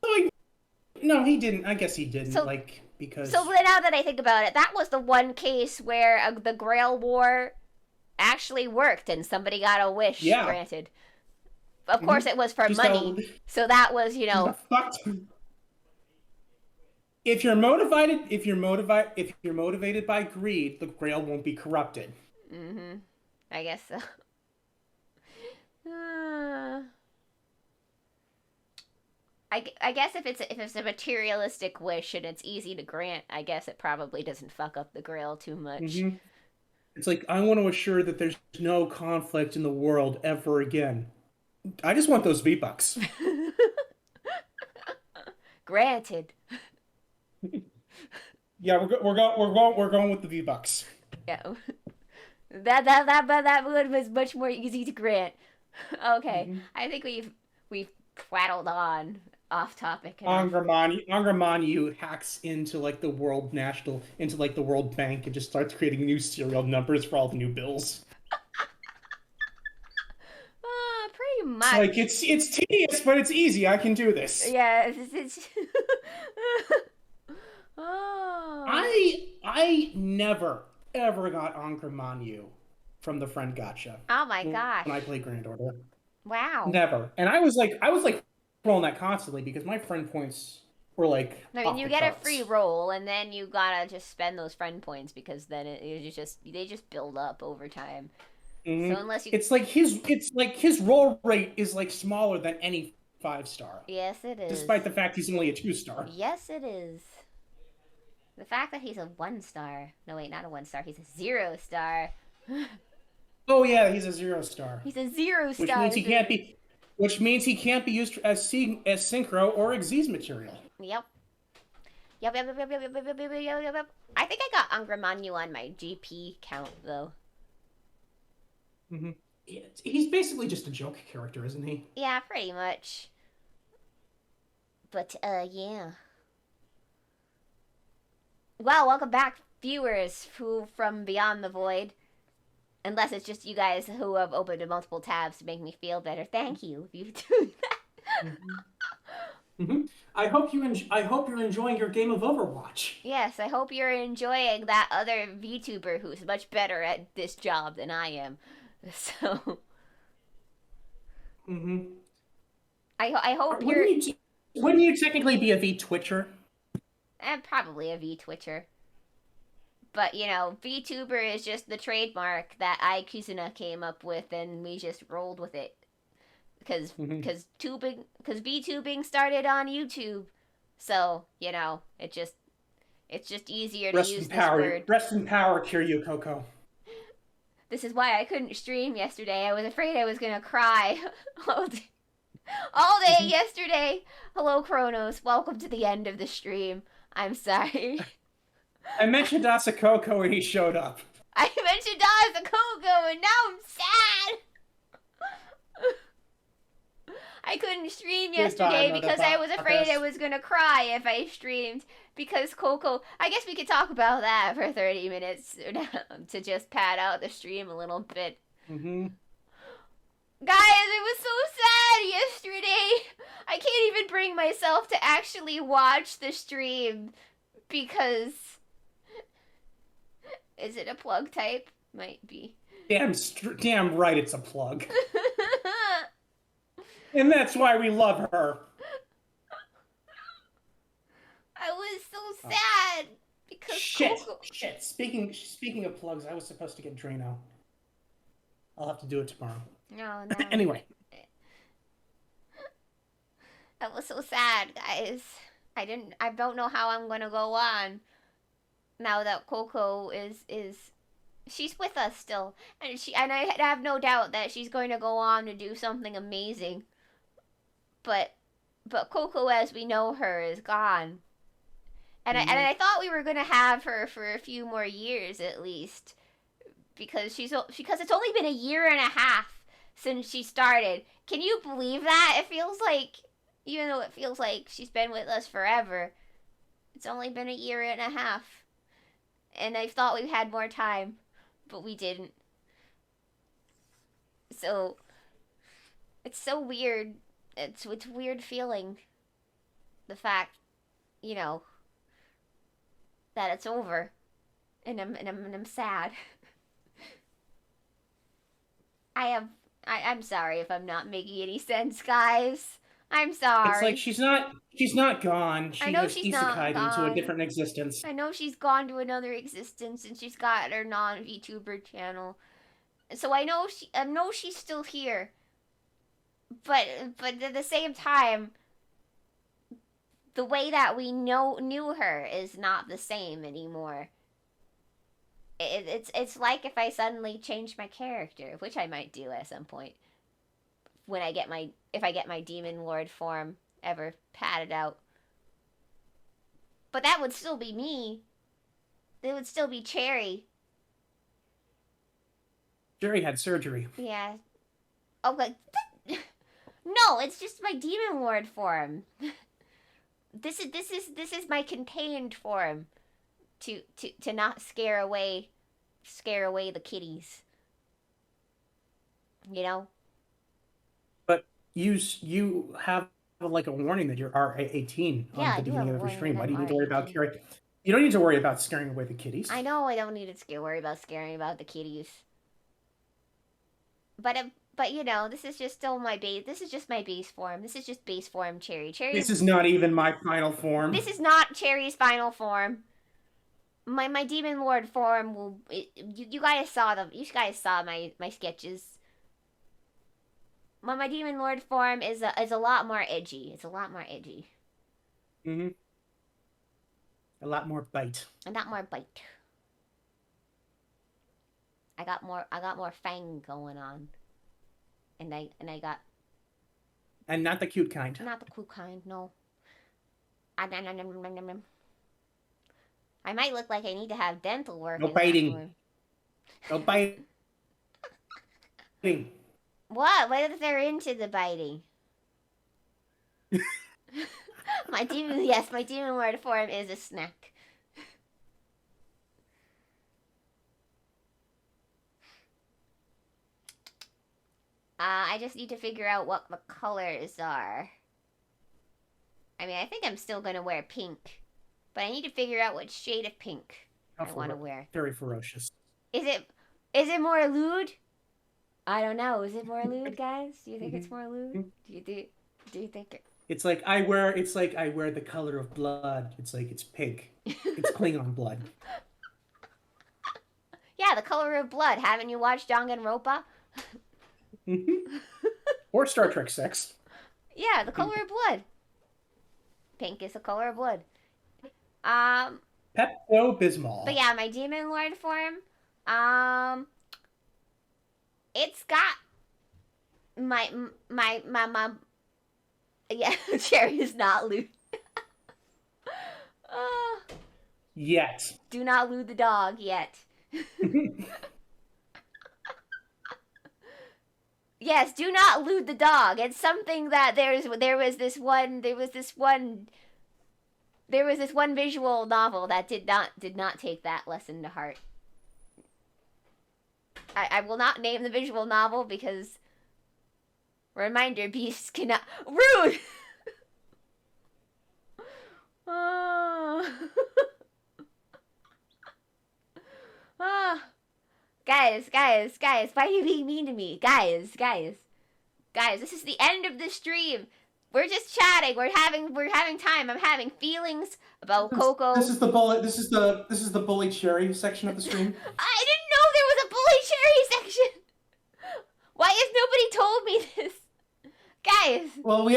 [SPEAKER 2] Like, no, he didn't. I guess he didn't.
[SPEAKER 1] So
[SPEAKER 2] Like,
[SPEAKER 1] so
[SPEAKER 2] because
[SPEAKER 1] now that I think about it, that was the one case where the Grail War actually worked and somebody got a wish
[SPEAKER 2] yeah,
[SPEAKER 1] granted. Of course,
[SPEAKER 2] mhm.
[SPEAKER 1] it was for
[SPEAKER 2] just a
[SPEAKER 1] money, so that was
[SPEAKER 2] just a fuck. If you're motivated by greed, the Grail won't be corrupted.
[SPEAKER 1] mm-hmm. I guess so. Uh, I guess if it's a materialistic wish and it's easy to grant, I guess it probably doesn't fuck up the Grail too much.
[SPEAKER 2] Hmm. It's like, I want to assure that there's no conflict in the world ever again. I just want those V-Bucks.
[SPEAKER 1] Granted.
[SPEAKER 2] Yeah, we're going with the V-Bucks.
[SPEAKER 1] Yeah. That one was much more easy to grant. Okay,
[SPEAKER 2] Hmm.
[SPEAKER 1] I think we've prattled on off topic enough.
[SPEAKER 2] Angramanyu hacks into like into like the World Bank and just starts creating new serial numbers for all the new bills.
[SPEAKER 1] Pretty
[SPEAKER 2] It's like
[SPEAKER 1] much.
[SPEAKER 2] it's tedious, but it's easy. I can do this.
[SPEAKER 1] Yeah. Oh.
[SPEAKER 2] I never ever got Angramanyu from the friend gotcha
[SPEAKER 1] Oh my
[SPEAKER 2] when I
[SPEAKER 1] gosh.
[SPEAKER 2] played Grand Order.
[SPEAKER 1] Wow.
[SPEAKER 2] Never. And I was like rolling that constantly because my friend points were like
[SPEAKER 1] I mean,
[SPEAKER 2] off
[SPEAKER 1] you
[SPEAKER 2] the
[SPEAKER 1] get a free
[SPEAKER 2] charts.
[SPEAKER 1] roll, and then you gotta just spend those friend points because then they just build up over time. So
[SPEAKER 2] Mhm.
[SPEAKER 1] unless you,
[SPEAKER 2] It's like his roll rate is like smaller than any 5 star,
[SPEAKER 1] yes, it is.
[SPEAKER 2] despite the fact he's only a 2 star.
[SPEAKER 1] Yes, it is. The fact that he's a 1 star. No, wait, not a 1 star. He's a 0 star.
[SPEAKER 2] Oh yeah, he's a 0 star,
[SPEAKER 1] He's a zero
[SPEAKER 2] which
[SPEAKER 1] star.
[SPEAKER 2] means he can't be used as synchro or exes material.
[SPEAKER 1] Yep. Yep. I think I got Angramanu on my GP count though.
[SPEAKER 2] Hmm. He's basically just a joke character, isn't he?
[SPEAKER 1] Yeah, pretty much. But yeah. Well, welcome back, viewers who from Beyond the Void. Unless it's just you guys who have opened multiple tabs to make me feel better. Thank you if you do that.
[SPEAKER 2] Mhm. Mhm. I hope you're enjoying your game of Overwatch.
[SPEAKER 1] Yes, I hope you're enjoying that other VTuber who's much better at this job than I am. So
[SPEAKER 2] Hmm.
[SPEAKER 1] I hope you're
[SPEAKER 2] Wouldn't you technically be a V Twitcher?
[SPEAKER 1] probably a V Twitcher. But you know, VTuber is just the trademark that I Kuzuna came up with, and we just rolled with it because
[SPEAKER 2] Hmm.
[SPEAKER 1] tubing because VTubing started on YouTube, so you know it's just easier to use this word.
[SPEAKER 2] Rest in power, Kiryu Coco.
[SPEAKER 1] This is why I couldn't stream yesterday. I was afraid I was gonna cry all day
[SPEAKER 2] Hmm.
[SPEAKER 1] yesterday. Hello, Kronos. Welcome to the end of the stream. I'm sorry.
[SPEAKER 2] I mentioned Asakoko and he showed up.
[SPEAKER 1] I mentioned Oz Coco, and now I'm sad. I couldn't stream
[SPEAKER 2] Goodbye,
[SPEAKER 1] yesterday because I was afraid I
[SPEAKER 2] motherfuckers.
[SPEAKER 1] was gonna cry if I streamed because Coco. I guess we could talk about that for 30 minutes to just pad out the stream a little bit.
[SPEAKER 2] Hmm.
[SPEAKER 1] Guys, it was so sad yesterday. I can't even bring myself to actually watch the stream because is it a plug type? Might be.
[SPEAKER 2] Damn right it's a plug. And that's why we love her.
[SPEAKER 1] I was so
[SPEAKER 2] Oh,
[SPEAKER 1] sad because Coco.
[SPEAKER 2] shit. Speaking of plugs, I was supposed to get Drano. I'll have to do it tomorrow.
[SPEAKER 1] No, no.
[SPEAKER 2] Anyway,
[SPEAKER 1] I was so sad, guys. I don't know how I'm gonna go on now that Coco is she's with us still, and I have no doubt that she's going to go on to do something amazing. But Coco, as we know her, is gone, and
[SPEAKER 2] mhm.
[SPEAKER 1] I thought we were gonna have her for a few more years at least, because it's only been a year and a half since she started. Can you believe that? It feels like, even though it feels like she's been with us forever, it's only been a year and a half, and I thought we had more time, but we didn't. So it's so weird. It's weird feeling the fact, you know, that it's over, and I'm sad. I have I'm sorry if I'm not making any sense, guys. I'm
[SPEAKER 2] It's like
[SPEAKER 1] sorry.
[SPEAKER 2] she's not gone.
[SPEAKER 1] I
[SPEAKER 2] She
[SPEAKER 1] know
[SPEAKER 2] has
[SPEAKER 1] she's not
[SPEAKER 2] isekai'd into a
[SPEAKER 1] gone.
[SPEAKER 2] different existence.
[SPEAKER 1] I know she's gone to another existence and she's got her non VTuber channel. So I know she's still here. But at the same time, the way that we knew her is not the same anymore. It's like if I suddenly changed my character, which I might do at some point when I get my if I get my demon lord form ever padded out. But that would still be me. It would still be Cherry.
[SPEAKER 2] Jerry had surgery.
[SPEAKER 1] Yeah. Oh, but no, it's just my demon lord form. This is my contained form to not scare away the kitties. You know?
[SPEAKER 2] But you have like a warning that you're R18
[SPEAKER 1] Yeah,
[SPEAKER 2] on
[SPEAKER 1] I
[SPEAKER 2] the
[SPEAKER 1] do have
[SPEAKER 2] beginning
[SPEAKER 1] a
[SPEAKER 2] of every
[SPEAKER 1] warning that
[SPEAKER 2] stream. Why do
[SPEAKER 1] I'm
[SPEAKER 2] you need to worry about
[SPEAKER 1] R18.
[SPEAKER 2] carrying? You don't need to worry about scaring away the kitties.
[SPEAKER 1] I know I don't need to worry about scaring about the kitties. But you know, this is just still my base. This is just my base form. This is just base form Cherry. Cherry.
[SPEAKER 2] This is not even my final form.
[SPEAKER 1] This is not Cherry's final form. My demon lord form will. You guys saw them. You guys saw my sketches. My demon lord form is a lot more edgy. It's a lot more edgy.
[SPEAKER 2] Hmm. A lot more bite.
[SPEAKER 1] And not more bite. I got more fang going on. And I got
[SPEAKER 2] And not the cute kind.
[SPEAKER 1] not the cool kind, no. I might look like I need to have dental work
[SPEAKER 2] No
[SPEAKER 1] in that
[SPEAKER 2] biting.
[SPEAKER 1] form.
[SPEAKER 2] No biting.
[SPEAKER 1] What? What if they're into the biting? My demon lord form is a snack. I just need to figure out what the colors are. I mean, I think I'm still gonna wear pink, but I need to figure out what shade of pink I want to wear.
[SPEAKER 2] Very ferocious.
[SPEAKER 1] Is it is it more lewd? I don't know. Is it more lewd, guys? Do you think it's more lewd? Do you think it?
[SPEAKER 2] It's like I wear the color of blood. It's like it's pink. It's Klingon blood.
[SPEAKER 1] Yeah, the color of blood. Haven't you watched Danganronpa?
[SPEAKER 2] Or Star Trek 6.
[SPEAKER 1] Yeah, the color of blood. Pink is the color of blood. Um,
[SPEAKER 2] Pepto Bismol.
[SPEAKER 1] but yeah, my demon lord form. Um, it's got my. Yeah, Cherry is not lewd. uh,
[SPEAKER 2] Yet.
[SPEAKER 1] do not lewd the dog yet. Yes, do not lewd the dog. It's something that there was this one visual novel that did not take that lesson to heart. I will not name the visual novel because reminder, beasts cannot rude. Oh. Oh. Guys, why are you being mean to me? Guys, this is the end of the stream. We're just chatting. We're having time. I'm having feelings about Coco.
[SPEAKER 2] This is the bullet. This is the bully cherry section of the stream.
[SPEAKER 1] I didn't know there was a bully cherry section. Why has nobody told me this? Guys.
[SPEAKER 2] Well,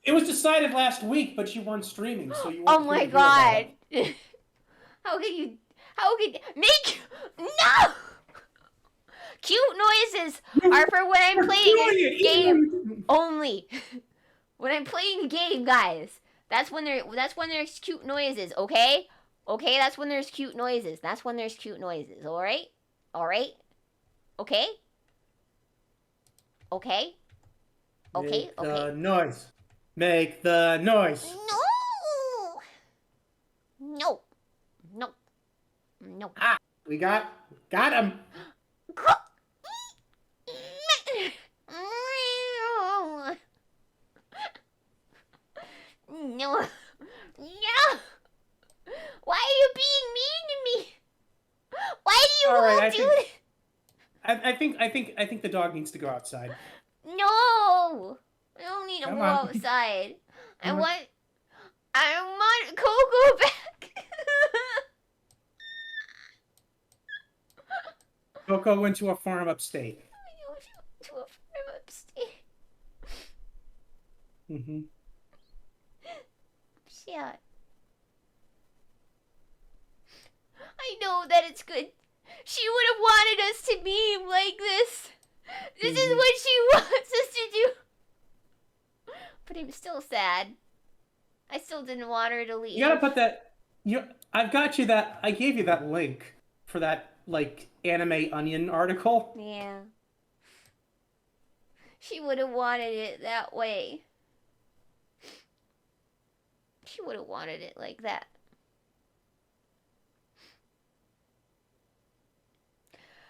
[SPEAKER 2] it was decided last week, but you weren't streaming, so you weren't.
[SPEAKER 1] Oh my god. How could make no? Cute noises are for when I'm playing a game only. When I'm playing a game, guys. That's when there's cute noises, okay? Okay, that's when there's cute noises. That's when there's cute noises, alright? Alright? Okay? Okay? Okay,
[SPEAKER 2] Make
[SPEAKER 1] okay.
[SPEAKER 2] the noise. Make the noise.
[SPEAKER 1] No! No. No.
[SPEAKER 2] Ah, we got him.
[SPEAKER 1] No. No. Why are you being mean to me? Why do you all do it?
[SPEAKER 2] I think the dog needs to go outside.
[SPEAKER 1] No. I don't need to go outside. I want Coco back.
[SPEAKER 2] Coco went to a farm upstate.
[SPEAKER 1] I went to a farm upstate.
[SPEAKER 2] Mm-hmm.
[SPEAKER 1] Shit. I know that it's good. She would have wanted us to meme like this. This is what she wants us to do. But I'm still sad. I still didn't want her to leave.
[SPEAKER 2] You gotta put that. I gave you that link for that like anime onion article.
[SPEAKER 1] Yeah. She would have wanted it that way. She would have wanted it like that.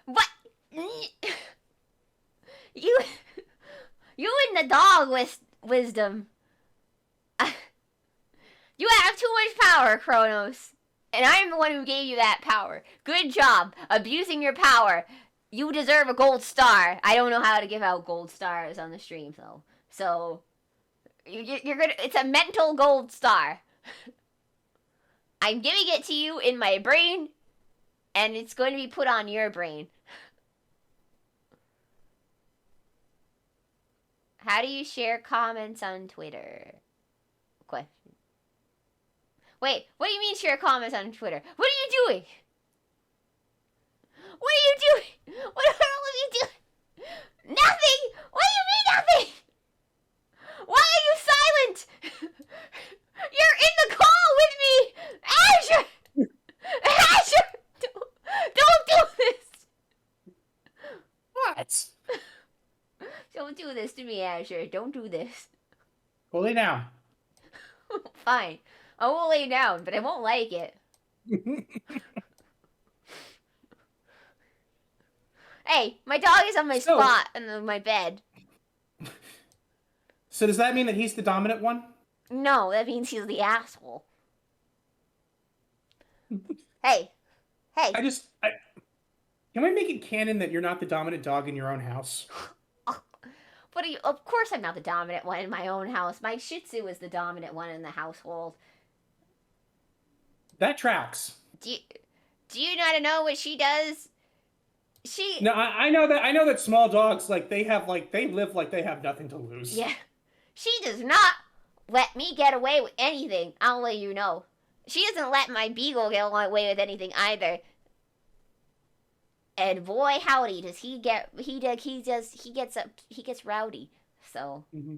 [SPEAKER 1] What? You and the dog wisdom. You have too much power, Kronos. And I'm the one who gave you that power. Good job abusing your power. You deserve a gold star. I don't know how to give out gold stars on the stream, though. So, you're gonna. It's a mental gold star. I'm giving it to you in my brain, and it's going to be put on your brain. How do you share comments on Twitter? Question. Wait, what do you mean share comments on Twitter? What are you doing? What are you doing? What are all of you doing? Nothing! What do you mean nothing? Why are you silent? You're in the call with me! Azure! Azure! Don't do this!
[SPEAKER 2] What?
[SPEAKER 1] Don't do this to me, Azure. Don't do this.
[SPEAKER 2] Go lay down.
[SPEAKER 1] Fine. I will lay down, but I won't like it. Hey, my dog is on my spot in my bed.
[SPEAKER 2] So does that mean that he's the dominant one?
[SPEAKER 1] No, that means he's the asshole. Hey, hey.
[SPEAKER 2] I just, I, can we make it canon that you're not the dominant dog in your own house?
[SPEAKER 1] What are you? Of course, I'm not the dominant one in my own house. My Shih Tzu is the dominant one in the household.
[SPEAKER 2] That tracks.
[SPEAKER 1] Do you, do you not know what she does? She,
[SPEAKER 2] No, I know that. I know that small dogs they live like they have nothing to lose.
[SPEAKER 1] yeah, she does not let me get away with anything. I'll let you know. She doesn't let my beagle get away with anything either. And boy, howdy, does he get he gets rowdy. So,
[SPEAKER 2] Mm-hmm.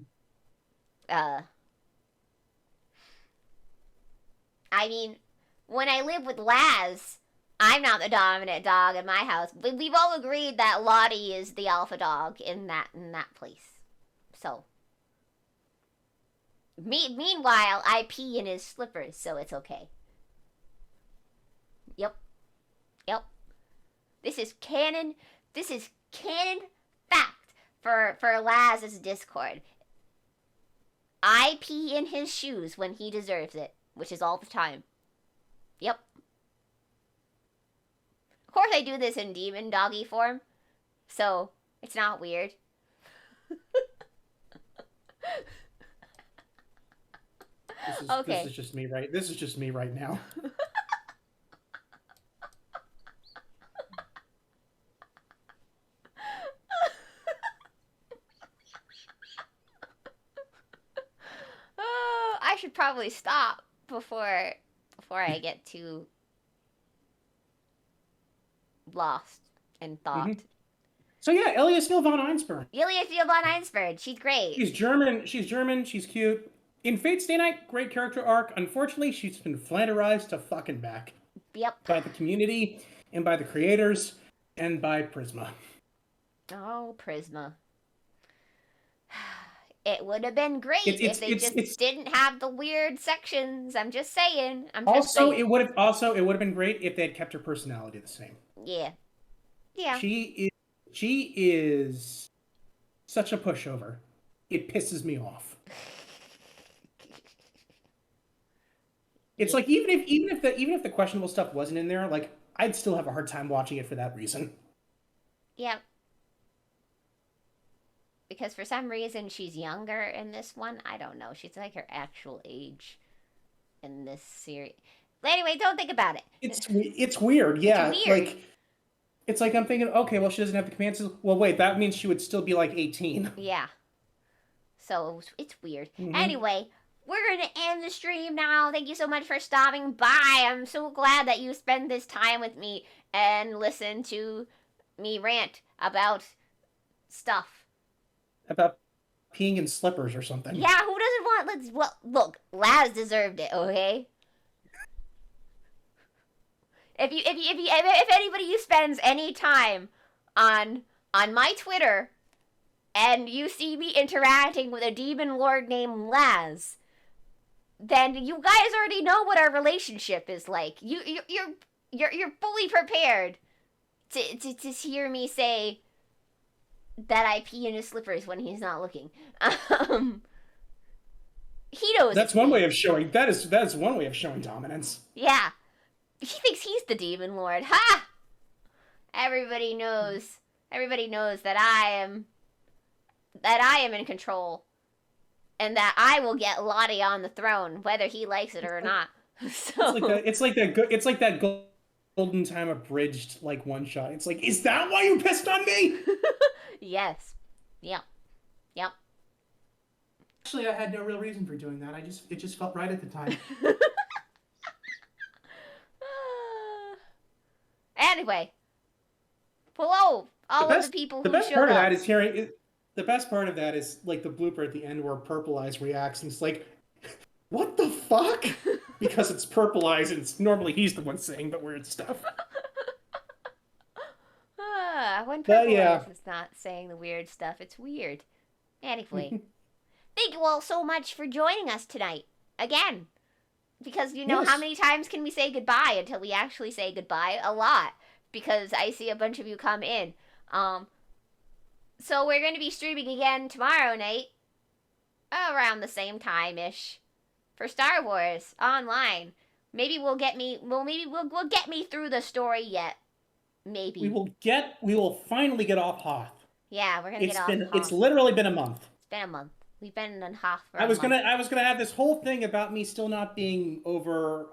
[SPEAKER 1] uh, I mean, when I live with Laz, I'm not the dominant dog in my house. But we've all agreed that Lottie is the alpha dog in that place. So, meanwhile, I pee in his slippers, so it's okay. Yep, yep. This is canon. This is canon fact for Laz's Discord. I pee in his shoes when he deserves it, which is all the time. Yep. Of course, I do this in demon doggy form, so it's not weird. Okay.
[SPEAKER 2] This is just me, right? This is just me right now.
[SPEAKER 1] I should probably stop before I get too lost in thought.
[SPEAKER 2] Mm-hmm. So yeah, Elias Hill von Einsberg.
[SPEAKER 1] Yulia von Einsberg, she's great.
[SPEAKER 2] She's German. She's German. She's cute. In Fate Stay Night, great character arc. Unfortunately, she's been flanderized to fucking back.
[SPEAKER 1] Yep.
[SPEAKER 2] By the community, and by the creators, and by Prisma.
[SPEAKER 1] Oh, Prisma. It would have been great if they just didn't have the weird sections. I'm just saying.
[SPEAKER 2] It would have been great if they had kept her personality the same.
[SPEAKER 1] Yeah. Yeah.
[SPEAKER 2] She is such a pushover. It pisses me off. It's like even if the questionable stuff wasn't in there, like I'd still have a hard time watching it for that reason.
[SPEAKER 1] Yeah. Because for some reason she's younger in this one. I don't know. She's like her actual age in this series. But anyway, don't think about it.
[SPEAKER 2] It's weird. Yeah.
[SPEAKER 1] It's weird.
[SPEAKER 2] It's like I'm thinking, okay, well she doesn't have the command skills. Well, wait, that means she would still be like 18.
[SPEAKER 1] Yeah. So it's weird.
[SPEAKER 2] Mm-hmm.
[SPEAKER 1] Anyway, we're going to end the stream now. Thank you so much for stopping by. I'm so glad that you spent this time with me and listened to me rant about stuff.
[SPEAKER 2] About peeing in slippers or something.
[SPEAKER 1] Yeah, who doesn't want... Well, look, Laz deserved it, okay? If anybody spends any time on my Twitter and you see me interacting with a demon lord named Laz, then you guys already know what our relationship is like. You're fully prepared to hear me say that I pee in his slippers when he's not looking. He knows.
[SPEAKER 2] That's one way of showing. That is one way of showing dominance.
[SPEAKER 1] Yeah, he thinks he's the demon lord. Ha! Everybody knows that I am in control, and that I will get Lottie on the throne, whether he likes it or not. So
[SPEAKER 2] it's like that golden time abridged like one shot. It's like, is that why you pissed on me?
[SPEAKER 1] Yes. Yep.
[SPEAKER 2] Actually, I had no real reason for doing that. It just felt right at the time.
[SPEAKER 1] Anyway, hello, all of the people who showed up.
[SPEAKER 2] The best part of that is like the blooper at the end where Purple Eyes reacts and it's like, what the fuck? Because it's Purple Eyes and normally he's the one saying the weird stuff.
[SPEAKER 1] When Purple Eyes is not saying the weird stuff, it's weird. Anyway, thank you all so much for joining us tonight. Again. Because, how many times can we say goodbye until we actually say goodbye? A lot. Because I see a bunch of you come in. So we're going to be streaming again tomorrow night. around the same time ish for Star Wars online. Maybe we'll get me. Well, maybe we'll get me through the story yet. Maybe.
[SPEAKER 2] We will finally get off Hoth.
[SPEAKER 1] Yeah, we're gonna get off
[SPEAKER 2] It's
[SPEAKER 1] Hoth.
[SPEAKER 2] literally been a month.
[SPEAKER 1] It's been a month. We've been in Hoth for a month.
[SPEAKER 2] I was gonna have this whole thing about me still not being over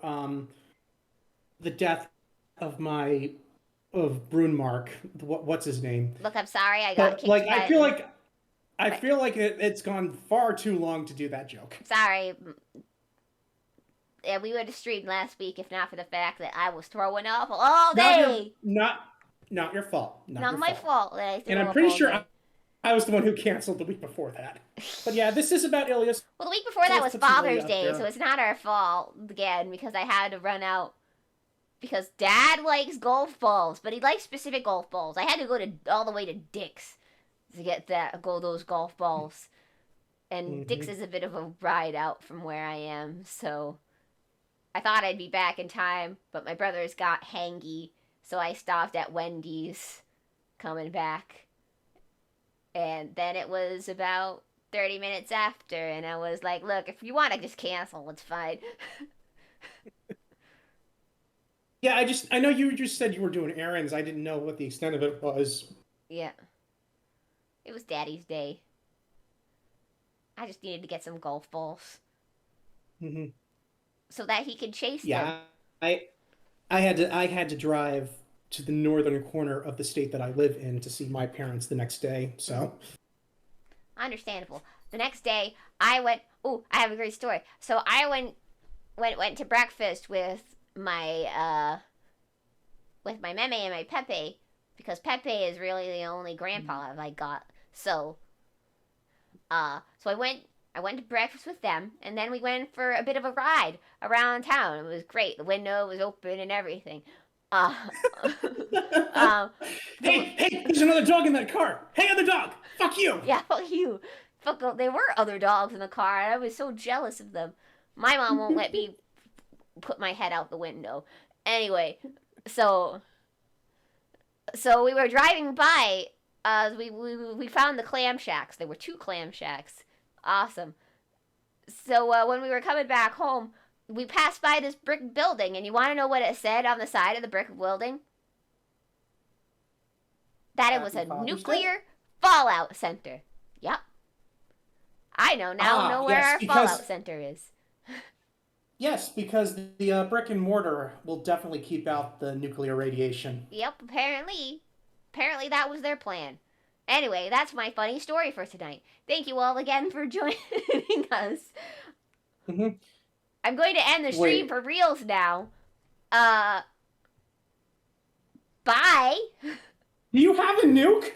[SPEAKER 2] the death of my of Brunmark. What's his name?
[SPEAKER 1] Look, I'm sorry I got
[SPEAKER 2] But
[SPEAKER 1] kicked
[SPEAKER 2] like
[SPEAKER 1] by.
[SPEAKER 2] I
[SPEAKER 1] But
[SPEAKER 2] feel like it's gone far too long to do that joke.
[SPEAKER 1] sorry. Yeah, we would have streamed last week if not for the fact that I was throwing up all
[SPEAKER 2] Not your
[SPEAKER 1] day.
[SPEAKER 2] not not your fault. Not
[SPEAKER 1] Not
[SPEAKER 2] your
[SPEAKER 1] my
[SPEAKER 2] fault.
[SPEAKER 1] fault that I
[SPEAKER 2] And
[SPEAKER 1] threw
[SPEAKER 2] I'm
[SPEAKER 1] up
[SPEAKER 2] pretty
[SPEAKER 1] all
[SPEAKER 2] sure
[SPEAKER 1] day.
[SPEAKER 2] I was the one who canceled the week before that. But yeah, this is about Ilias.
[SPEAKER 1] Well, the week before
[SPEAKER 2] So
[SPEAKER 1] that
[SPEAKER 2] let's
[SPEAKER 1] was
[SPEAKER 2] put some Ilya
[SPEAKER 1] Father's
[SPEAKER 2] out
[SPEAKER 1] Day, so
[SPEAKER 2] there.
[SPEAKER 1] it's not our fault again because I had to run out because Dad likes golf balls, but he likes specific golf balls. I had to go to all the way to Dick's to get those golf balls, and Dick's
[SPEAKER 2] Hmm.
[SPEAKER 1] is a bit of a ride out from where I am, so I thought I'd be back in time, but my brothers got hangy, so I stopped at Wendy's coming back, and then it was about 30 minutes after, and I was like, look, if you want to just cancel, it's fine.
[SPEAKER 2] Yeah, I know you just said you were doing errands. I didn't know what the extent of it was.
[SPEAKER 1] Yeah, it was Daddy's day. I just needed to get some golf balls
[SPEAKER 2] Hmm.
[SPEAKER 1] so that he could chase them.
[SPEAKER 2] Yeah, I I had to drive to the northern corner of the state that I live in to see my parents the next day.
[SPEAKER 1] Mm,
[SPEAKER 2] So,
[SPEAKER 1] understandable. The next day, I went. Oh, I have a great story. So I went to breakfast with my meme and my Pepe because Pepe is really the only grandpa I got. So I went to breakfast with them, and then we went for a bit of a ride around town. It was great. The window was open and everything. Uh, um, the
[SPEAKER 2] hey, there's another dog in that car. Hey, other dog, fuck you.
[SPEAKER 1] yeah, fuck you. Fuck. There were other dogs in the car, and I was so jealous of them. My mom won't let me put my head out the window. Anyway, so so we were driving by. We found the clam shacks. There were two clam shacks. Awesome. So when we were coming back home, we passed by this brick building, and you want to know what it said on the side of the brick building? That it was
[SPEAKER 2] Happy
[SPEAKER 1] a
[SPEAKER 2] Father's Day.
[SPEAKER 1] nuclear fallout center. Yep. I know
[SPEAKER 2] Ah,
[SPEAKER 1] where
[SPEAKER 2] yes,
[SPEAKER 1] our fallout center is.
[SPEAKER 2] because the brick and mortar will definitely keep out the nuclear radiation.
[SPEAKER 1] Yep, apparently that was their plan. Anyway, that's my funny story for tonight. Thank you all again for joining us.
[SPEAKER 2] Hmm.
[SPEAKER 1] I'm going to end the stream
[SPEAKER 2] Wait,
[SPEAKER 1] for reals now. Uh, bye.
[SPEAKER 2] do you have a nuke?